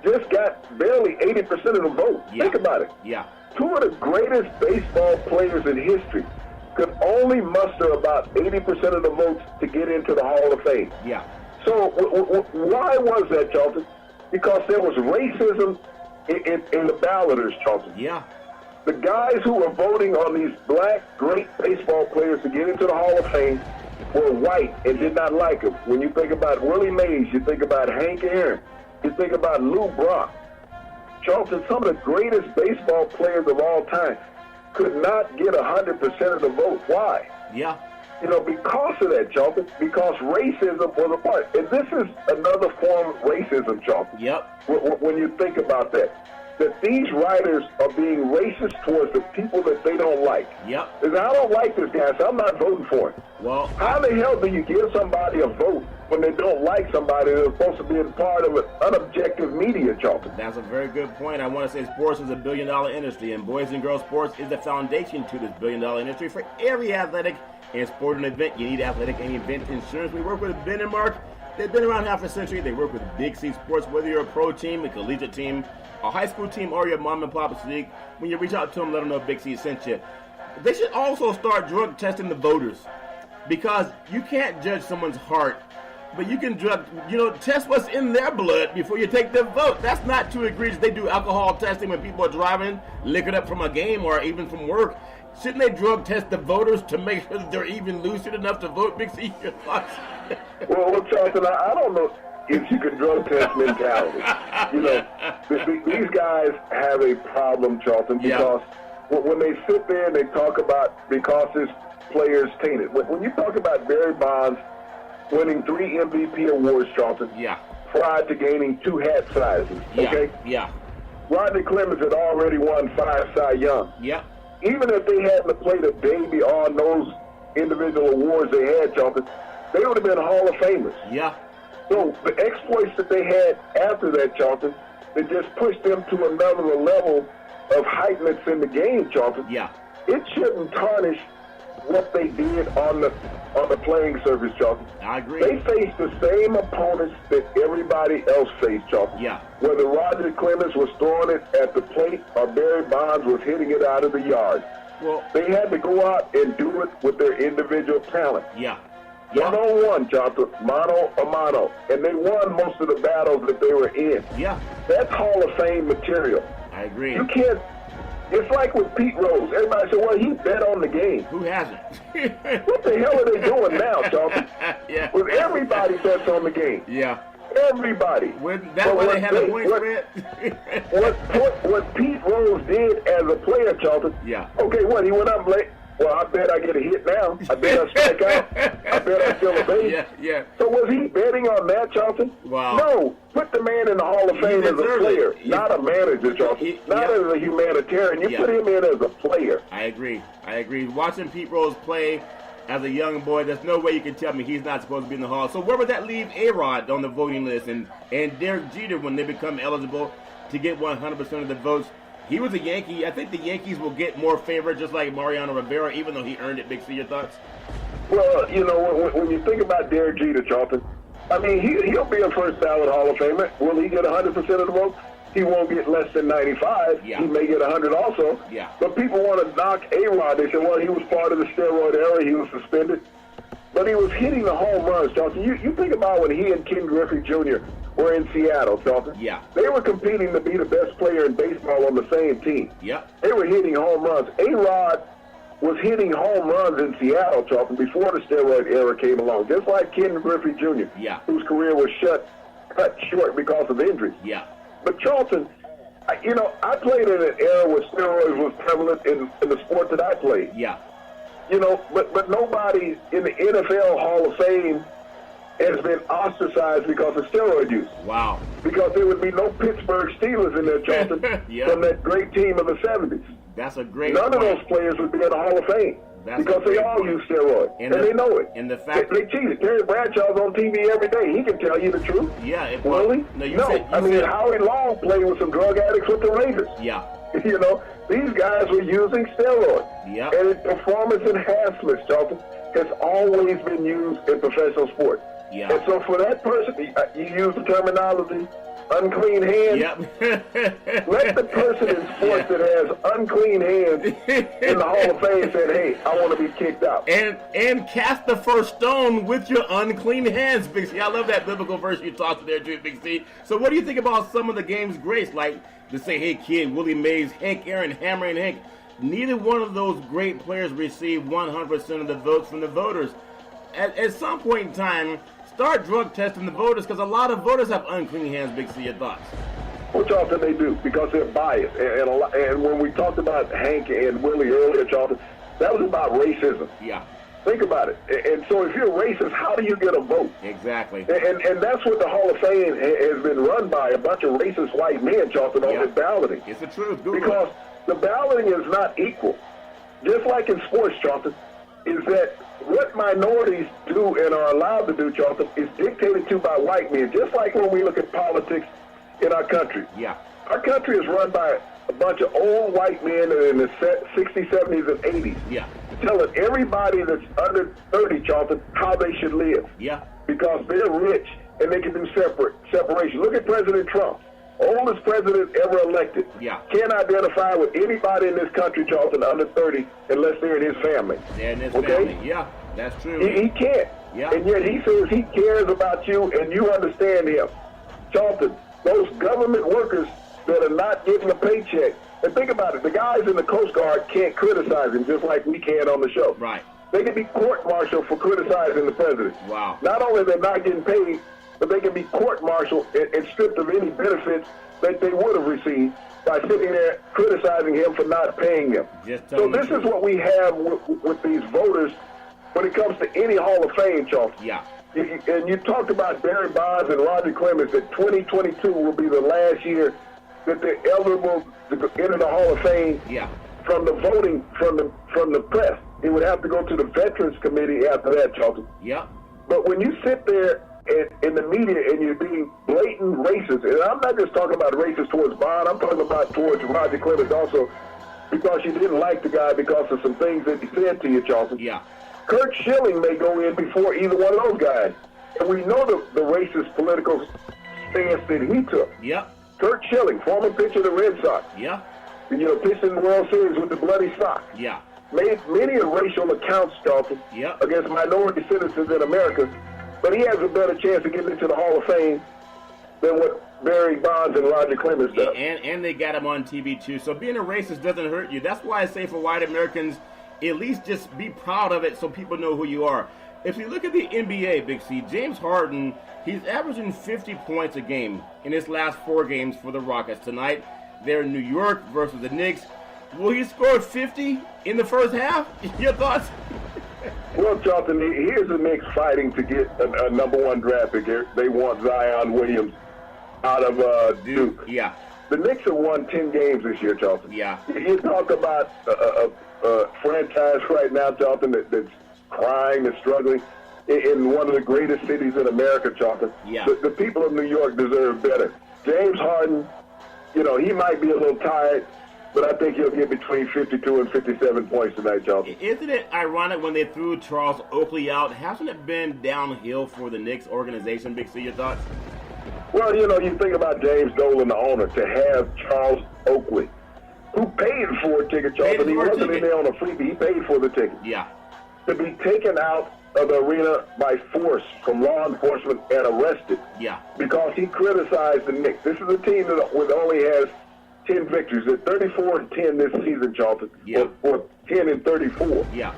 just got barely 80% of the vote. Yeah. Think about it. Yeah. Two of the greatest baseball players in history could only muster about 80% of the votes to get into the Hall of Fame. Yeah. So why was that, Charlton? Because there was racism in the balloters, Charlton. Yeah. The guys who were voting on these black great baseball players to get into the Hall of Fame were white and did not like them. When you think about Willie Mays, you think about Hank Aaron, you think about Lou Brock. Charlton, some of the greatest baseball players of all time could not get 100% of the vote. Why? Yeah. You know, because of that, Charlton, because racism was a part. And this is another form of racism, Charlton. Yep. When you think about that these writers are being racist towards the people that they don't like. Yep. Because I don't like this guy, so I'm not voting for him. Well, how the hell do you give somebody a vote when they don't like somebody that's supposed to be a part of an unobjective media, Charlton? That's a very good point. I want to say sports is a billion-dollar industry, and boys and girls sports is the foundation to this billion-dollar industry. For every athletic and sporting event, you need athletic and event insurance. We work with Ben and Mark. They've been around half a century. They work with Big C Sports, whether you're a pro team, a collegiate team, a high school team, or your mom and pop league. When you reach out to them, let them know Big C sent you. They should also start drug testing the voters, because you can't judge someone's heart, but you can test what's in their blood before you take their vote. That's not too egregious. They do alcohol testing when people are driving, liquored up from a game or even from work. Shouldn't they drug test the voters to make sure that they're even lucid enough to vote? Big C, your thoughts? Well, Charlton, I don't know if you can drug test mentality. You know, these guys have a problem, Charlton, because when they sit there and they talk about because this player's tainted. When you talk about Barry Bonds winning 3 MVP awards, Charlton, prior to gaining 2 hat sizes, okay? Yeah. Rodney Clemens had already won 5 Cy Young. Yeah. Even if they hadn't played a baby on those individual awards they had, Charlton, they would have been Hall of Famers. Yeah. So the exploits that they had after that, Charlton, they just pushed them to another level of heightenance in the game, Charlton. Yeah. It shouldn't tarnish what they did on the playing surface, Charlton. I agree. They faced the same opponents that everybody else faced, Charlton. Yeah. Whether Roger Clemens was throwing it at the plate or Barry Bonds was hitting it out of the yard. Well, they had to go out and do it with their individual talent. Yeah. One-on-one, Charlton, mano a mano. And they won most of the battles that they were in. Yeah. That's Hall of Fame material. I agree. You can't. It's like with Pete Rose. Everybody said, well, he bet on the game. Who hasn't? What the hell are they doing now, Charlton? Yeah. Well, everybody bets on the game. Yeah. Everybody. That's why they had a point spread? What Pete Rose did as a player, Charlton. Yeah. Okay, he went up late. Well, I bet I get a hit now. I bet I strike out. I bet I steal a base. Yeah. So was he betting on that, Charlton? Wow. No. Put the man in the Hall of Fame as a player, not a manager, Charlton. Not as a humanitarian. You put him in as a player. I agree. Watching Pete Rose play as a young boy, there's no way you can tell me he's not supposed to be in the Hall. So where would that leave A-Rod on the voting list and Derek Jeter when they become eligible to get 100% of the votes? He was a Yankee. I think the Yankees will get more favor, just like Mariano Rivera, even though he earned it. Big C, your thoughts? Well, when you think about Derek Jeter, Charlton, I mean, he'll be a first ballot Hall of Famer. Will he get 100% of the votes? He won't get less than 95. Yeah. He may get 100 also. Yeah. But people want to knock A-Rod. They say, well, he was part of the steroid era. He was suspended. But he was hitting the home runs, Charlton. You think about when he and Ken Griffey Jr. were in Seattle, Charlton. Yeah. They were competing to be the best player in baseball on the same team. Yep. They were hitting home runs. A-Rod was hitting home runs in Seattle, Charlton, before the steroid era came along, just like Ken Griffey Jr., whose career was cut short because of injuries. Yeah. But Charlton, I played in an era where steroids was prevalent in the sport that I played. Yeah. You know, but nobody in the NFL Hall of Fame has been ostracized because of steroid use. Wow. Because there would be no Pittsburgh Steelers in there, Charlton, from that great team of the 70s. That's a great None point. of those players would be in the Hall of Fame. Because they all use steroids, and they know it. And the fact they cheated. Terry Bradshaw's on TV every day. He can tell you the truth. Yeah. Really? No. Howie Long played with some drug addicts with the Raiders. Yeah. You know, these guys were using steroids. Yeah. And performance enhancement, Charlton, has always been used in professional sports. Yeah. And so for that person, you use the terminology unclean hands. Yep. Let the person in sports that has unclean hands in the Hall of Fame say, hey, I want to be kicked out. And cast the first stone with your unclean hands, Big C. I love that biblical verse you talked to there, too, Big C. So what do you think about some of the game's greats, like to say, hey, kid, Willie Mays, Hank Aaron, Hammer and Hank? Neither one of those great players received 100% of the votes from the voters. At some point in time, start drug testing the voters, because a lot of voters have unclean hands. Big C, your thoughts? Well, Charlton, they do, because they're biased. And when we talked about Hank and Willie earlier, Charlton, that was about racism. Yeah. Think about it. And so if you're racist, how do you get a vote? Exactly. And that's what the Hall of Fame has been run by, a bunch of racist white men, Charlton, on the balloting. It's the truth. Because the balloting is not equal. Just like in sports, Charlton, is that what minorities do and are allowed to do, Charlton, is dictated to by white men. Just like when we look at politics in our country. Yeah. Our country is run by a bunch of old white men in the 60s, 70s, and 80s. Yeah. Telling everybody that's under 30, Charlton, how they should live. Yeah. Because they're rich and they can do separation. Look at President Trump. Oldest president ever elected. Yeah. Can't identify with anybody in this country, Charlton, under 30 unless they're in his family. They're in his family. Yeah, that's true. He can't. Yeah. And yet he says he cares about you and you understand him. Charlton, those government workers that are not getting a paycheck, and think about it, the guys in the Coast Guard can't criticize him just like we can on the show. Right. They can be court-martialed for criticizing the president. Wow. Not only they're not getting paid, but they can be court-martialed and stripped of any benefits that they would have received by sitting there criticizing him for not paying them. So this is what we have with these voters when it comes to any Hall of Fame, Charlton. Yeah. And you talked about Barry Bonds and Roger Clemens, that 2022 will be the last year that they're eligible to enter the Hall of Fame. Yeah. From the voting, from the press. It would have to go to the Veterans Committee after that, Charlton. Yeah. But when you sit there in the media and you're being blatant racist, and I'm not just talking about racist towards Bond, I'm talking about towards Roger Clemens also, because you didn't like the guy because of some things that he said to you, Charlton. Yeah. Curt Schilling may go in before either one of those guys. And we know the racist political stance that he took. Yeah. Curt Schilling, former pitcher of the Red Sox. Yeah. You know, pitched in the World Series with the bloody sock. Yeah. Made many racial accounts, Charlton, against minority citizens in America. But he has a better chance of getting into the Hall of Fame than what Barry Bonds and Roger Clemens does. And they got him on TV, too. So being a racist doesn't hurt you. That's why I say for white Americans, at least just be proud of it so people know who you are. If you look at the NBA, Big C, James Harden, he's averaging 50 points a game in his last 4 games for the Rockets. Tonight, they're in New York versus the Knicks. Will he score 50 in the first half? Your thoughts? Well, Charlton, here's the Knicks fighting to get a number 1 draft pick. They want Zion Williams out of Duke. Yeah. The Knicks have won 10 games this year, Charlton. Yeah. You talk about a franchise right now, Charlton, that's crying and struggling in one of the greatest cities in America, Charlton. Yeah. The people of New York deserve better. James Harden, you know, he might be a little tired, but I think he'll get between 52 and 57 points tonight, Charlton. Isn't it ironic when they threw Charles Oakley out? Hasn't it been downhill for the Knicks organization? Big C, your thoughts? Well, you know, you think about James Dolan, the owner, to have Charles Oakley, who paid for a ticket, Charlton. He wasn't in there on a freebie. He paid for the ticket. Yeah. To be taken out of the arena by force from law enforcement and arrested. Yeah. Because he criticized the Knicks. This is a team that only has 10 victories. They're 34-10 this season, Charlton. Yeah. Or 10-34. Yeah.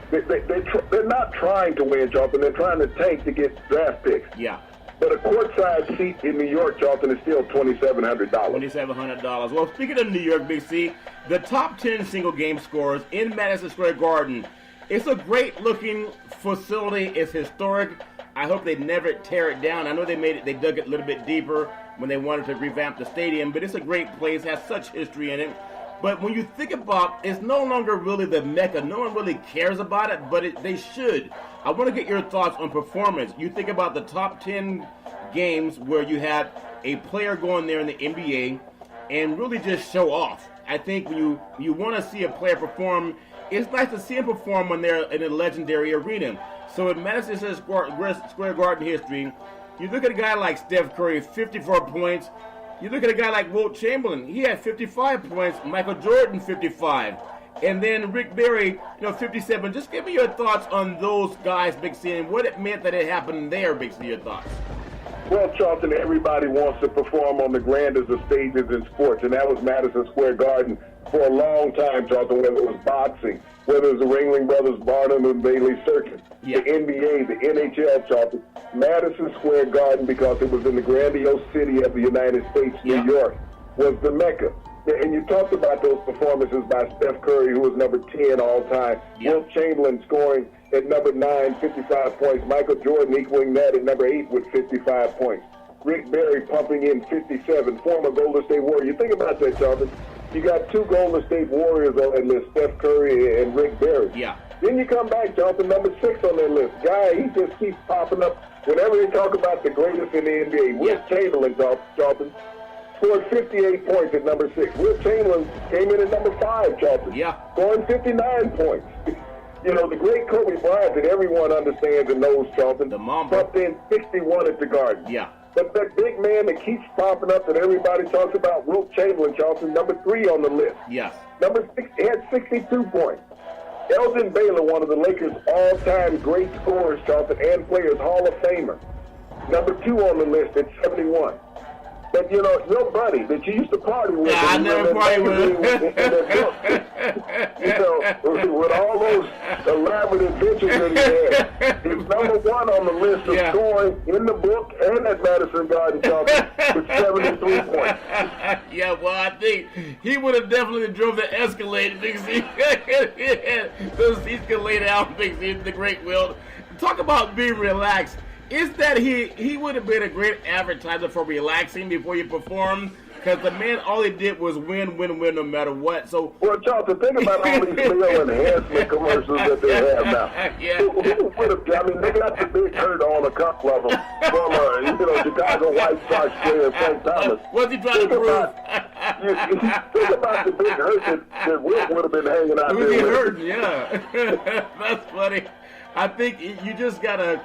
They're not trying to win, Charlton. They're trying to tank to get draft picks. Yeah. But a courtside seat in New York, Charlton, is still $2,700. $2,700. Well, speaking of New York, Big C, the top 10 single game scorers in Madison Square Garden It's a great-looking facility. It's historic. I hope they never tear it down. I know they dug it a little bit deeper when they wanted to revamp the stadium, but it's a great place, has such history in it. But when you think about it's no longer really the Mecca. No one really cares about it, but they should. I want to get your thoughts on performance. You think about the top 10 games where you had a player go in there in the NBA and really just show off. I think when you want to see a player perform, it's nice to see him perform when they're in a legendary arena. So in Madison Square Garden history, you look at a guy like Steph Curry, 54 points. You look at a guy like Wilt Chamberlain, he had 55 points. Michael Jordan, 55. And then Rick Barry, 57. Just give me your thoughts on those guys, Big C, and what it meant that it happened there, Big C, your thoughts. Well, Charlton, everybody wants to perform on the grandest of stages in sports, and that was Madison Square Garden for a long time, Charlton, whether it was boxing, whether it was the Ringling Brothers, Barnum and Bailey Circus, the NBA, the NHL, Charlton. Madison Square Garden, because it was in the grandiose city of the United States, New York, was the Mecca. And you talked about those performances by Steph Curry, who was number 10 all time. Wilt Chamberlain scoring at number 9, 55 points. Michael Jordan equaling that at number 8 with 55 points. Rick Barry pumping in 57, former Golden State Warrior. You think about that, Charlton. You got two Golden State Warriors on that list, Steph Curry and Rick Barry. Then you come back, Charlton, number 6 on that list. Guy, he just keeps popping up. Whenever they talk about the greatest in the NBA, Wilt Chamberlain, Charlton, scored 58 points at number 6. Wilt Chamberlain came in at number 5, Charlton, scoring 59 points. The great Kobe Bryant that everyone understands and knows, Charlton, pumped in 61 at the Garden. But that big man that keeps popping up that everybody talks about, Wilt Chamberlain, Charlton, number 3 on the list. Number 6, he had 62 points. Elgin Baylor, one of the Lakers' all-time great scorers, Charlton, and players, Hall of Famer. Number 2 on the list at 71. But, your buddy that you used to party with. I never party with him. With all those elaborate adventures that he had, he's number 1 on the list of scoring in the book and at Madison Garden, Charlton, with 73 points. Well, I think he would have definitely drove the Escalade, Big C. Those seats could lay down, Big C, the great Wilt. Talk about being relaxed. Is that he would have been a great advertiser for relaxing before you performed? Because the man, all he did was win no matter what. So, well, Charlton, think about all these meal enhancement commercials that they have now. Who would have? I mean, they got the Big Hurt on a couple of them from Chicago White Sox player Frank Thomas. What's he trying to prove? Think about the Big Hurt that Wilt would have been hanging out there. Who's he hurting? That's funny. I think you just gotta.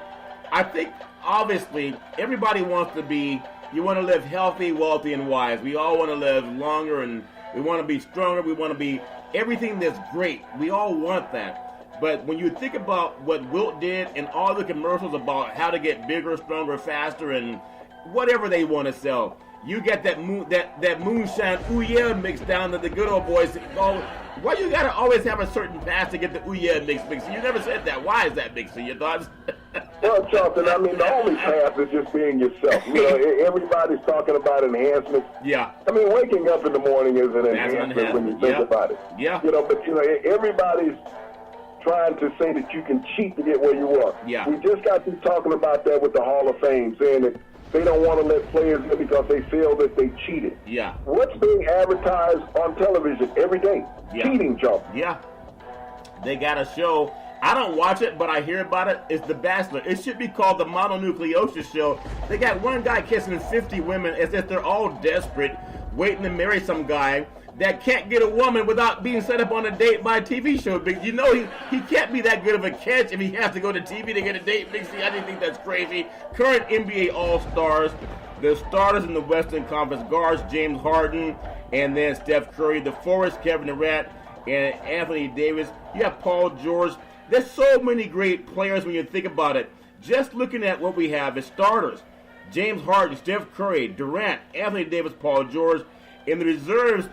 I think, obviously, everybody wants to be, you want to live healthy, wealthy, and wise. We all want to live longer, and we want to be stronger. We want to be everything that's great. We all want that. But when you think about what Wilt did and all the commercials about how to get bigger, stronger, faster, and whatever they want to sell, you get that moonshine ooh yeah mix down to the good old boys. Why you gotta always have a certain pass to get the ooh yeah mix? You never said that. Why is that, Big C? Your thoughts? Well, Charlton, I mean, the only path is just being yourself. Everybody's talking about enhancements. I mean, waking up in the morning is an enhancement when you think about it. But everybody's trying to say that you can cheat to get where you are. We just got through talking about that with the Hall of Fame, saying that they don't want to let players in because they feel that they cheated. What's being advertised on television every day? Cheating, Charlton. They got a show. I don't watch it, but I hear about it. It's The Bachelor. It should be called the Mononucleosis Show. They got one guy kissing 50 women as if they're all desperate, waiting to marry some guy that can't get a woman without being set up on a date by a TV show. Big, he can't be that good of a catch if he has to go to TV to get a date. Big C, I didn't think that's crazy. Current NBA All-Stars, the starters in the Western Conference guards, James Harden, and then Steph Curry, the forwards, Kevin Durant, and Anthony Davis. You have Paul George. There's so many great players when you think about it. Just looking at what we have as starters, James Harden, Steph Curry, Durant, Anthony Davis, Paul George. In the reserves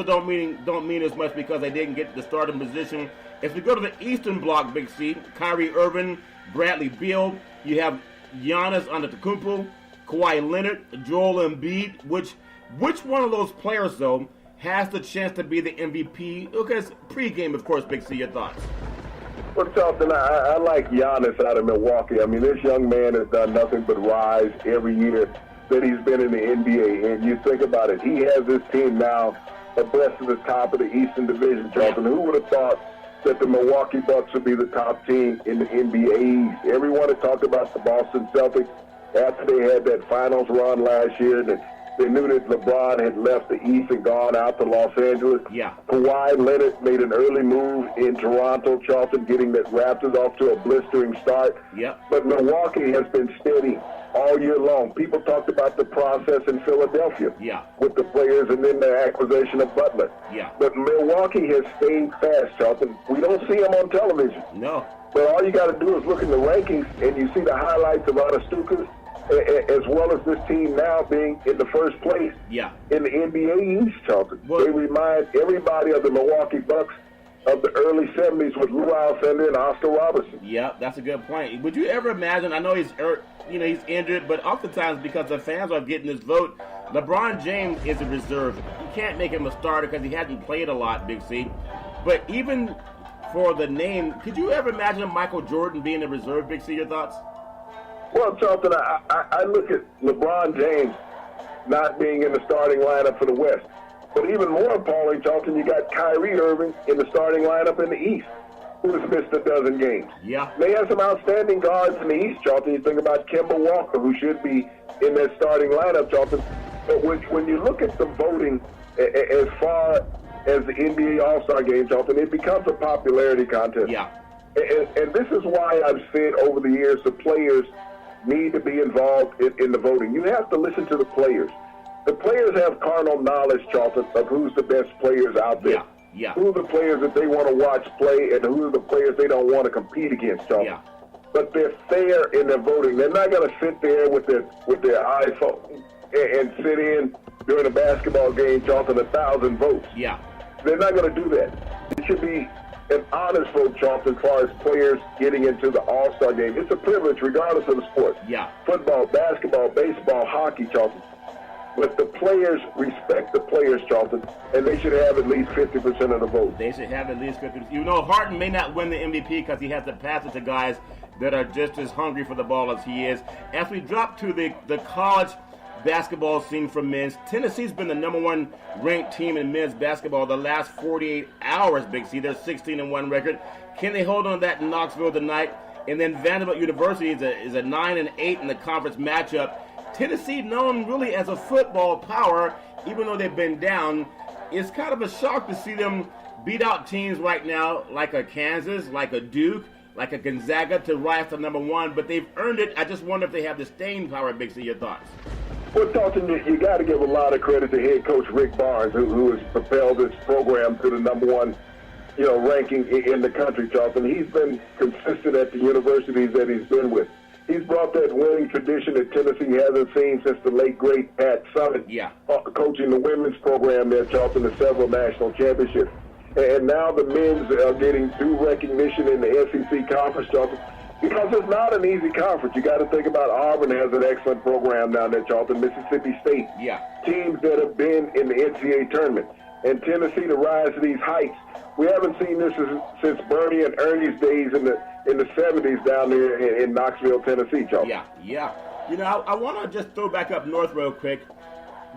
don't mean as much because they didn't get the starting position. If we go to the Eastern Bloc, Big C, Kyrie Irving, Bradley Beal, you have Giannis Antetokounmpo, Kawhi Leonard, Joel Embiid. Which one of those players, though, has the chance to be the MVP? Because pregame, of course, Big C, your thoughts? Well, Charlton, I like Giannis out of Milwaukee. I mean, this young man has done nothing but rise every year that he's been in the NBA. And you think about it, he has this team now abreast of the top of the Eastern Division, Charlton. Who would have thought that the Milwaukee Bucks would be the top team in the NBA East? Everyone had talked about the Boston Celtics after they had that finals run last year, that they knew that LeBron had left the East and gone out to Los Angeles. Yeah. Kawhi Leonard made an early move in Toronto, Charlton, getting the Raptors off to a blistering start. Yep. But Milwaukee has been steady all year long. People talked about the process in Philadelphia with the players and then the acquisition of Butler. Yeah. But Milwaukee has stayed fast, Charlton. We don't see them on television. No. But all you got to do is look in the rankings, and you see the highlights of Ana Stukas, as well as this team now being in the first place in the NBA East, Charlton. Well, they remind everybody of the Milwaukee Bucks of the early 70s with Lou Alcindor and Oscar Robertson. Yeah, that's a good point. Would you ever imagine, I know he's injured, but oftentimes because the fans are getting this vote, LeBron James is a reserve. You can't make him a starter because he hasn't played a lot, Big C. But even for the name, could you ever imagine Michael Jordan being a reserve, Big C? Your thoughts? Well, Charlton, I look at LeBron James not being in the starting lineup for the West. But even more appalling, Charlton, you got Kyrie Irving in the starting lineup in the East, who has missed a dozen games. Yeah. They have some outstanding guards in the East, Charlton. You think about Kemba Walker, who should be in that starting lineup, Charlton. But when you look at the voting as far as the NBA All-Star Game, Charlton, it becomes a popularity contest. Yeah. And this is why I've said over the years the players need to be involved in the voting. You have to listen to the players. The players have carnal knowledge, Charlton, of who's the best players out there. Yeah. Who are the players that they want to watch play and who are the players they don't want to compete against, Charlton. Yeah. But they're fair in their voting. They're not going to sit there with their iPhone and sit in during a basketball game, Charlton, 1,000 votes. Yeah. They're not going to do that. It should be an honest vote, Charlton, as far as players getting into the All-Star Game. It's a privilege regardless of the sport. Yeah. Football, basketball, baseball, hockey, Charlton. But the players respect the players, Charlton, and they should have at least 50% of the vote. They should have at least 50%. You know, Harden may not win the MVP because he has to pass it to guys that are just as hungry for the ball as he is. As we drop to the college basketball scene for men's, Tennessee's been the #1 ranked team in men's basketball the last 48 hours, Big C. They're 16-1 record. Can they hold on to that in Knoxville tonight? And then Vanderbilt University is a 9-8 in the conference matchup. Tennessee, known really as a football power, even though they've been down, it's kind of a shock to see them beat out teams right now like a Kansas, like a Duke, like a Gonzaga to rise to #1, but they've earned it. I just wonder if they have the staying power, Big C. Your thoughts? Well, Charlton, you got to give a lot of credit to head coach Rick Barnes, who has propelled this program to the #1, ranking in the country, Charlton. He's been consistent at the universities that he's been with. He's brought that winning tradition that Tennessee hasn't seen since the late, great Pat Summitt, coaching the women's program there, Charlton, to several national championships. And now the men's are getting due recognition in the SEC conference, Charlton, because it's not an easy conference. You got to think about Auburn has an excellent program down there, Charlton, Mississippi State. Teams that have been in the NCAA tournament. And Tennessee to rise to these heights. We haven't seen this since Bernie and Ernie's days in the 70s down there in Knoxville, Tennessee, Charlton. Yeah. You know, I want to just throw back up north real quick.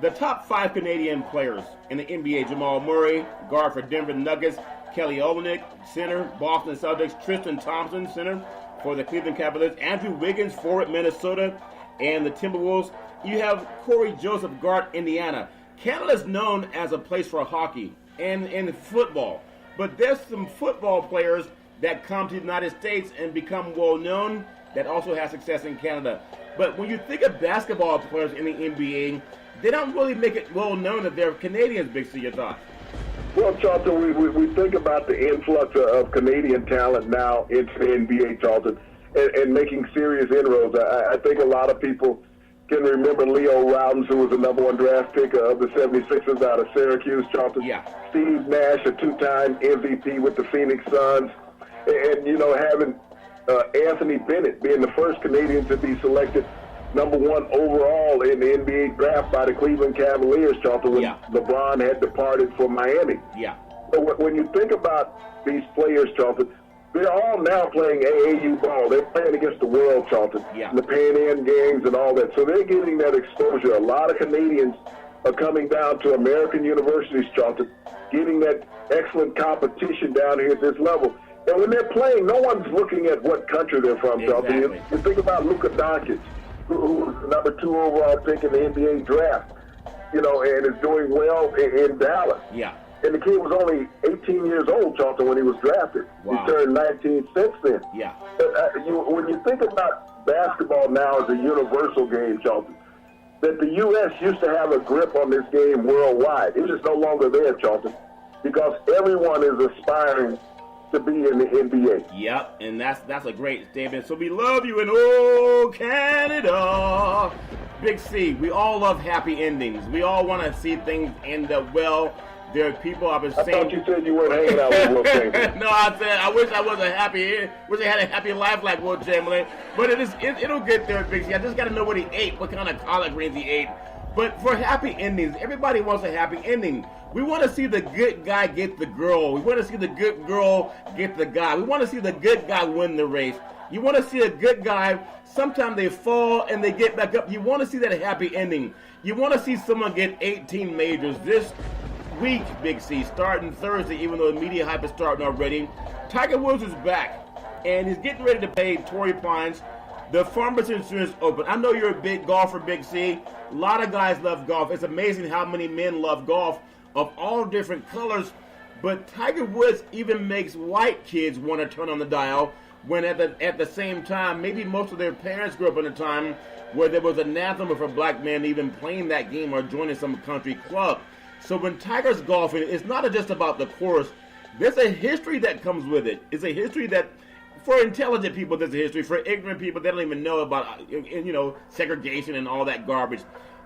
The top 5 Canadian players in the NBA: Jamal Murray, guard for Denver Nuggets; Kelly Olynyk, center, Boston Celtics; Tristan Thompson, center for the Cleveland Cavaliers; Andrew Wiggins, forward, Minnesota and the Timberwolves. You have Corey Joseph, guard, Indiana. Canada's known as a place for hockey and football, but there's some football players that come to the United States and become well-known that also have success in Canada. But when you think of basketball players in the NBA, they don't really make it well-known that they're Canadians, Big C. Your thoughts? Well, Charlton, we think about the influx of Canadian talent now into the NBA, Charlton, and making serious inroads. I think a lot of people can remember Leo Rounds, who was the #1 draft pick of the 76ers out of Syracuse, Charlton. Steve Nash, a 2-time MVP with the Phoenix Suns. And, having Anthony Bennett being the first Canadian to be selected #1 overall in the NBA draft by the Cleveland Cavaliers, Charlton, when LeBron had departed for Miami. But when you think about these players, Charlton, they're all now playing AAU ball. They're playing against the world, Charlton. Yeah. The Pan Am games and all that. So they're getting that exposure. A lot of Canadians are coming down to American universities, Charlton, getting that excellent competition down here at this level. And when they're playing, no one's looking at what country they're from, Exactly. Charlton. You think about Luka Doncic, who was the number 2 overall pick in the NBA draft, and is doing well in Dallas. Yeah. And the kid was only 18 years old, Charlton, when he was drafted. Wow. He turned 19 since then. Yeah. But, when you think about basketball now as a universal game, Charlton, that the U.S. used to have a grip on this game worldwide. It's just no longer there, Charlton, because everyone is aspiring to be in the NBA. Yep, and that's a great statement. So we love you in old Canada. Big C, we all love happy endings. We all want to see things end up well. There are people I've been saying. I thought you said you weren't hanging out with Will Chamberlain. No, I said I wish I was wish I had a happy life like Will Chamberlain. But it'll get there, Big C. I just got to know what he ate, what kind of collard greens he ate. But for happy endings, everybody wants a happy ending. We want to see the good guy get the girl. We want to see the good girl get the guy. We want to see the good guy win the race. You want to see a good guy, sometimes they fall and they get back up. You want to see that happy ending. You want to see someone get 18 majors this week, Big C, starting Thursday, even though the media hype is starting already. Tiger Woods is back, and he's getting ready to pay Torrey Pines the Farmers Insurance Open. I know you're a big golfer, Big C. A lot of guys love golf. It's amazing how many men love golf of all different colors, but Tiger Woods even makes white kids want to turn on the dial when at the same time, maybe most of their parents grew up in a time where there was anathema for black men even playing that game or joining some country club. So when Tiger's golfing, it's not just about the course. There's a history that comes with it. It's a history that, for intelligent people, there's a history. For ignorant people, they don't even know about, segregation and all that garbage.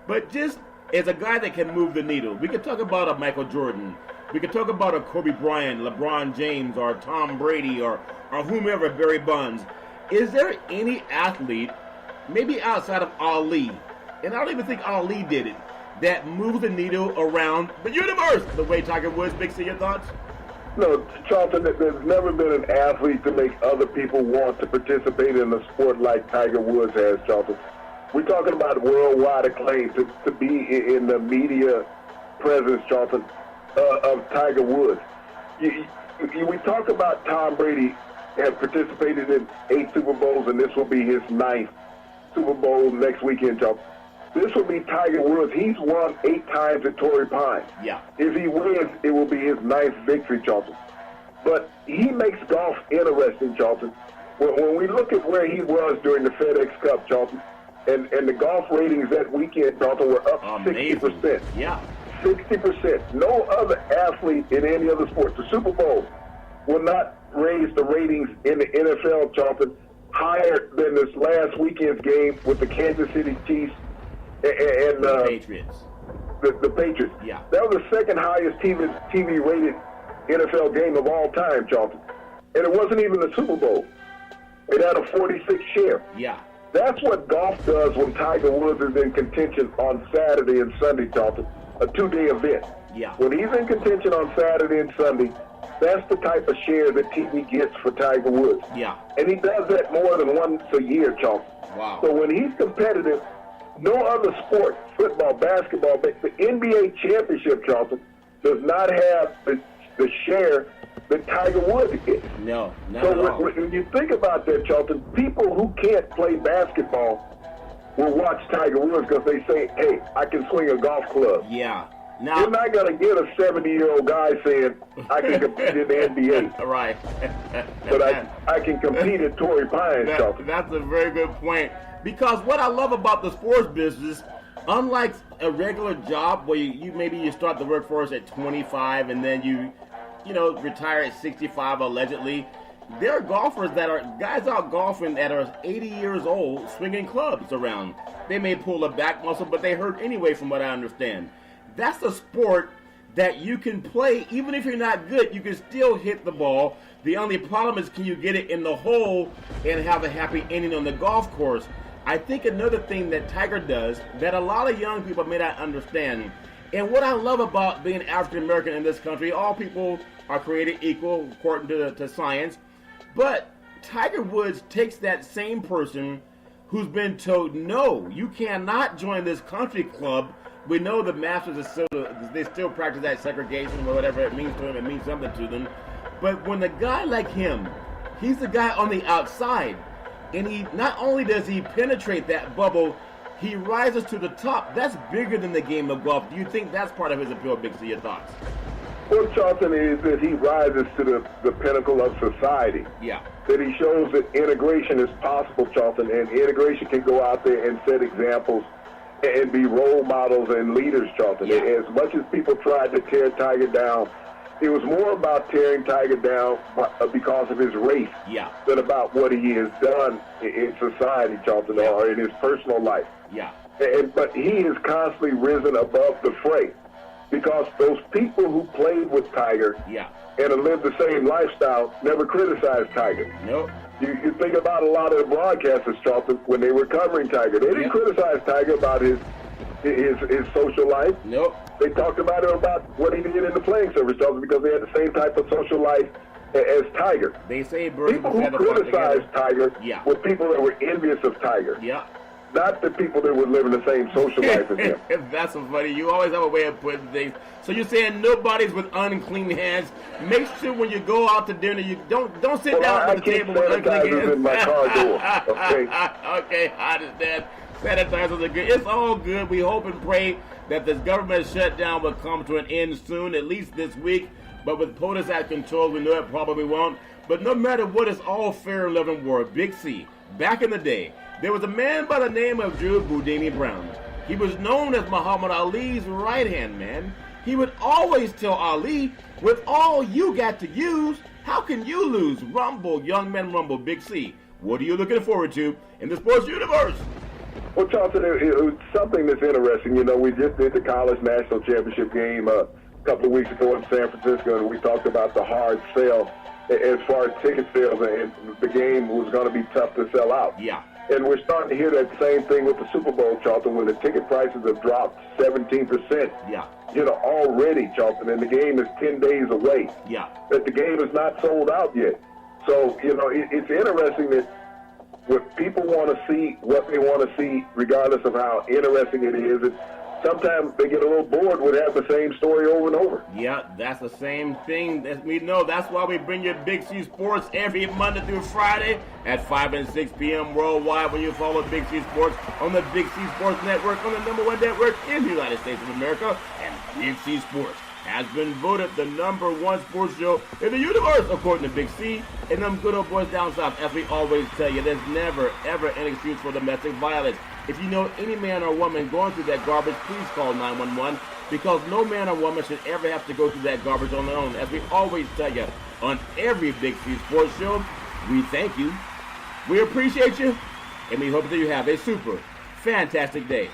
But just as a guy that can move the needle, we could talk about a Michael Jordan. We could talk about a Kobe Bryant, LeBron James, or Tom Brady, or whomever, Barry Bonds. Is there any athlete, maybe outside of Ali, and I don't even think Ali did it, that moves the needle around the universe the way Tiger Woods? Big C, your thoughts? No, Charlton, there's never been an athlete to make other people want to participate in a sport like Tiger Woods has, Charlton. We're talking about worldwide acclaim to be in the media presence, Charlton, of Tiger Woods. We talk about Tom Brady has participated in 8 Super Bowls, and this will be his 9th Super Bowl next weekend, Charlton. This will be Tiger Woods. He's won 8 times at Torrey Pines. Yeah. If he wins, it will be his 9th victory, Charlton. But he makes golf interesting, Charlton. When we look at where he was during the FedEx Cup, Charlton, and the golf ratings that weekend, Charlton, were up 60%. Yeah. 60%. No other athlete in any other sport. The Super Bowl will not raise the ratings in the NFL, Charlton, higher than this last weekend's game with the Kansas City Chiefs and the Patriots. The Patriots. Yeah. That was the second highest TV-rated NFL game of all time, Charlton. And it wasn't even the Super Bowl. It had a 46 share. Yeah. That's what golf does when Tiger Woods is in contention on Saturday and Sunday, Charlton. A 2-day event. Yeah. When he's in contention on Saturday and Sunday, that's the type of share that TV gets for Tiger Woods. Yeah. And he does that more than once a year, Charlton. Wow. So when he's competitive, no other sport, football, basketball, but the NBA championship, Charlton, does not have the share that Tiger Woods gets. No, not so at all. When you think about that, Charlton, people who can't play basketball will watch Tiger Woods because they say, hey, I can swing a golf club. Yeah. Now, you're not going to get a 70-year-old guy saying, I can compete in the NBA. Right. But I can compete at Torrey Pines, Charlton. That's a very good point. Because what I love about the sports business, unlike a regular job where you start the workforce at 25 and then you retire at 65 allegedly, there are golfers that are guys out golfing that are 80 years old swinging clubs around. They may pull a back muscle, but they hurt anyway, from what I understand. That's a sport that you can play even if you're not good. You can still hit the ball. The only problem is, can you get it in the hole and have a happy ending on the golf course? I think another thing that Tiger does that a lot of young people may not understand, and what I love about being African American in this country, all people are created equal according to science, But Tiger Woods takes that same person who's been told, no, you cannot join this country club. We know the Masters they still practice that segregation or whatever it means to them. It means something to them. But when a guy like him, he's the guy on the outside, and he not only does he penetrate that bubble, he rises to the top. That's bigger than the game of golf. Do you think that's part of his appeal, Big C? Your thoughts? Well, Charlton, is that he rises to the pinnacle of society. Yeah. That he shows that integration is possible, Charlton, and integration can go out there and set examples and be role models and leaders, Charlton. Yeah. As much as people tried to tear Tiger down, it was more about tearing Tiger down because of his race than about what he has done in society, Charlton, or in his personal life. Yeah. But he has constantly risen above the fray because those people who played with Tiger and have lived the same lifestyle never criticized Tiger. Nope. You think about a lot of the broadcasters, Charlton, when they were covering Tiger. They didn't criticize Tiger about his social life. Nope. They talked about it about what he did in the playing service, Charlton, because they had the same type of social life as Tiger. They say people who criticized Tiger were people that were envious of Tiger. Yeah. Not the people that would live in the same social life as him. That's so funny. You always have a way of putting things. So you're saying nobody's with unclean hands. Make sure when you go out to dinner, you don't sit down at the table with unclean hands. In my car door. Okay. Okay, I understand. Sanitizers are good. It's all good. We hope and pray that this government shutdown will come to an end soon, at least this week. But with POTUS at control, we know it probably won't. But no matter what, it's all fair in love and war. Big C, back in the day, there was a man by the name of Drew Boudini Brown. He was known as Muhammad Ali's right-hand man. He would always tell Ali, with all you got to use, how can you lose? Rumble, young men rumble, Big C. What are you looking forward to in the sports universe? Well, Charlton, it was something that's interesting. You know, we just did the college national championship game a couple of weeks ago in San Francisco, and we talked about the hard sell as far as ticket sales, and the game was going to be tough to sell out. Yeah. And we're starting to hear that same thing with the Super Bowl, Charlton, when the ticket prices have dropped 17%. Yeah. You know, already, Charlton, and the game is 10 days away. Yeah. That the game is not sold out yet. So, you know, it's interesting that what people want to see, what they want to see, regardless of how interesting it is, sometimes they get a little bored with having the same story over and over. Yeah, that's the same thing that we know. That's why we bring you Big C Sports every Monday through Friday at 5 and 6 p.m. worldwide when you follow Big C Sports on the Big C Sports Network, on the #1 network in the United States of America. And Big C Sports has been voted the #1 sports show in the universe, according to Big C and them good old boys down south. As we always tell you, there's never, ever an excuse for domestic violence. If you know any man or woman going through that garbage, please call 911, because no man or woman should ever have to go through that garbage on their own. As we always tell you on every Big C Sports show, we thank you, we appreciate you, and we hope that you have a super fantastic day.